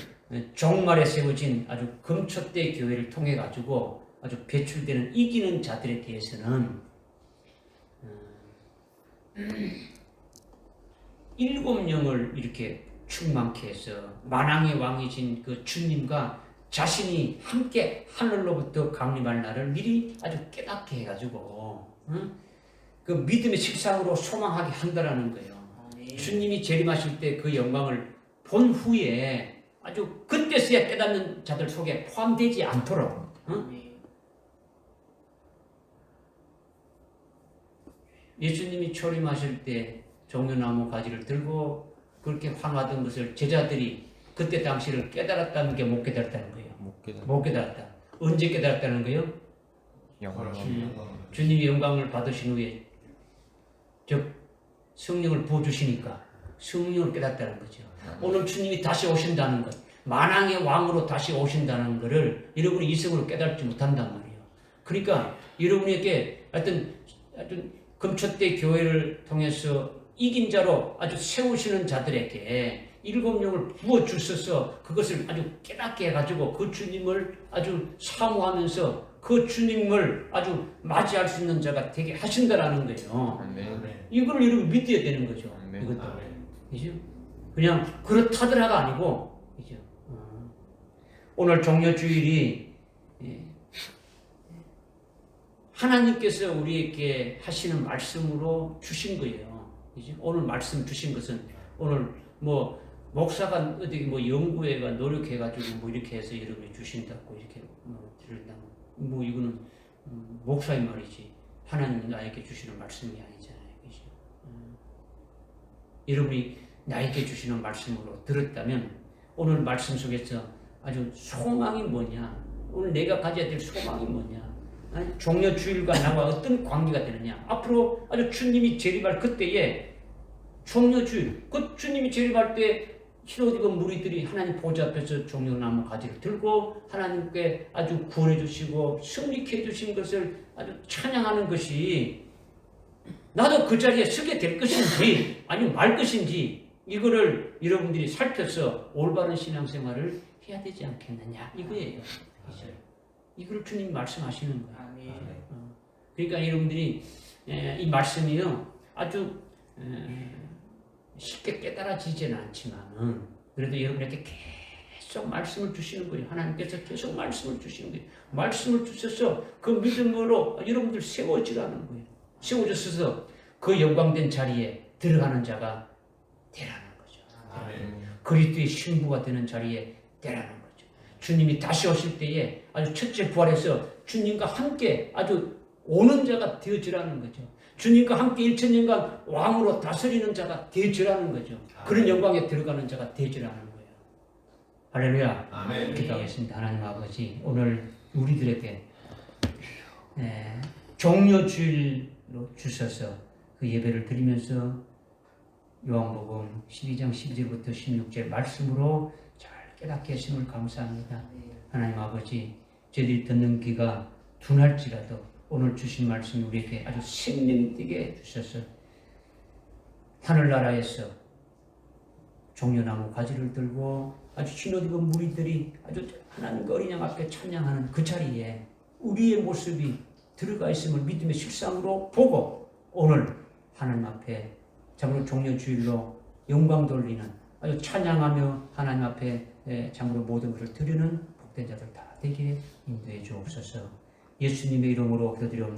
종말에 세워진 아주 금초대 교회를 통해 가지고 아주 배출되는 이기는 자들에 대해서는 7영을 이렇게 충만케 해서 만왕의 왕이신 그 주님과 자신이 함께 하늘로부터 강림할 날을 미리 아주 깨닫게 해가지고 그 믿음의 식상으로 소망하게 한다라는 거예요. 주님이 재림하실 때 그 영광을 본 후에 아주 그때서야 깨닫는 자들 속에 포함되지 않도록 예수님이 초림하실 때 종려나무 가지를 들고 그렇게 환호하던 것을 제자들이 그때 당시를 깨달았다는 게 못 깨달았다는 거예요. 못 깨달았다. 언제 깨달았다는 거예요? 주님이 영광을 받으신 후에 즉 성령을 부어주시니까 성령을 깨닫다는 거죠. 오늘 주님이 다시 오신다는 것, 만왕의 왕으로 다시 오신다는 것을 여러분이 이성으로 깨닫지 못한단 말이에요. 그러니까 여러분에게 하여튼 금초대 교회를 통해서 이긴 자로 아주 세우시는 자들에게 7영을 부어주셔서 그것을 아주 깨닫게 해가지고 그 주님을 아주 사모하면서 그 주님을 아주 맞이할 수 있는 자가 되게 하신다라는 거예요. 이걸 여러분 믿어야 되는 거죠. 이것도. 그죠? 그냥 그렇다더라가 아니고, 그죠? 오늘 종려주일이 하나님께서 우리에게 하시는 말씀으로 주신 거예요. 그죠? 오늘 말씀 주신 것은 오늘 뭐 목사가 어디 뭐 연구회가 노력해가지고 뭐 이렇게 해서 여러분이 주신다고 이렇게 들린다고 뭐 이거는 목사의 말이지 하나님이 나에게 주시는 말씀이 아니잖아요. 그죠? 여러분이 나에게 주시는 말씀으로 들었다면 오늘 말씀 속에서 아주 소망이 뭐냐? 오늘 내가 가져야 될 소망이 뭐냐? 종려주일과 나와 어떤 관계가 되느냐? 앞으로 아주 주님이 재림할 그때에 종려주일, 그 주님이 재림할 때 흰옷 입은 무리들이 하나님 보좌 앞에서 종려나무 가지를 들고 하나님께 아주 구원해 주시고 승리케 해 주신 것을 아주 찬양하는 것이 나도 그 자리에 서게 될 것인지 아니면 말 것인지 이거를 여러분들이 살펴서 올바른 신앙생활을 해야 되지 않겠느냐 이거예요. 그죠? 이걸 주님 말씀하시는 거예요. 아멘. 그러니까 여러분들이 이 말씀이요 아주 쉽게 깨달아지지는 않지만은 그래도 여러분에게 계속 말씀을 주시는 거예요. 하나님께서 계속 말씀을 주시는 거예요. 말씀을 주셔서 그 믿음으로 여러분들 세워지라는 거예요. 세워져서 그 영광된 자리에 들어가는 자가 되라는 거죠. 그리스도의 신부가 되는 자리에 되라는 거죠. 주님이 다시 오실 때에 아주 첫째 부활해서 주님과 함께 아주 오는 자가 되어지라는 거죠. 주님과 함께 1000년간 왕으로 다스리는 자가 되어지라는 거죠. 그런 영광에 들어가는 자가 되어지라는 거예요. 할렐루야. 아멘. 기도하겠습니다. 하나님 아버지, 오늘 우리들에게 종려주일로 주셔서 그 예배를 드리면서 요한복음 12장 12절부터 16절 말씀으로 잘 깨닫게 하심을 감사합니다. 하나님 아버지, 저희들이 듣는 귀가 둔할지라도 오늘 주신 말씀이 우리에게 아주 생명되게 주셔서 하늘나라에서 종려나무 가지를 들고 아주 흰옷 입은 무리들이 아주 하나님과 어린 양 앞에 찬양하는 그 자리에 우리의 모습이 들어가 있음을 믿음의 실상으로 보고 오늘 하나님 앞에 참으로 종려주일로 영광 돌리는 아주 찬양하며 하나님 앞에 참으로 모든 것을 드리는 복된 자들 다 되게 인도해 주옵소서. 예수님의 이름으로 기도드리옵나이다.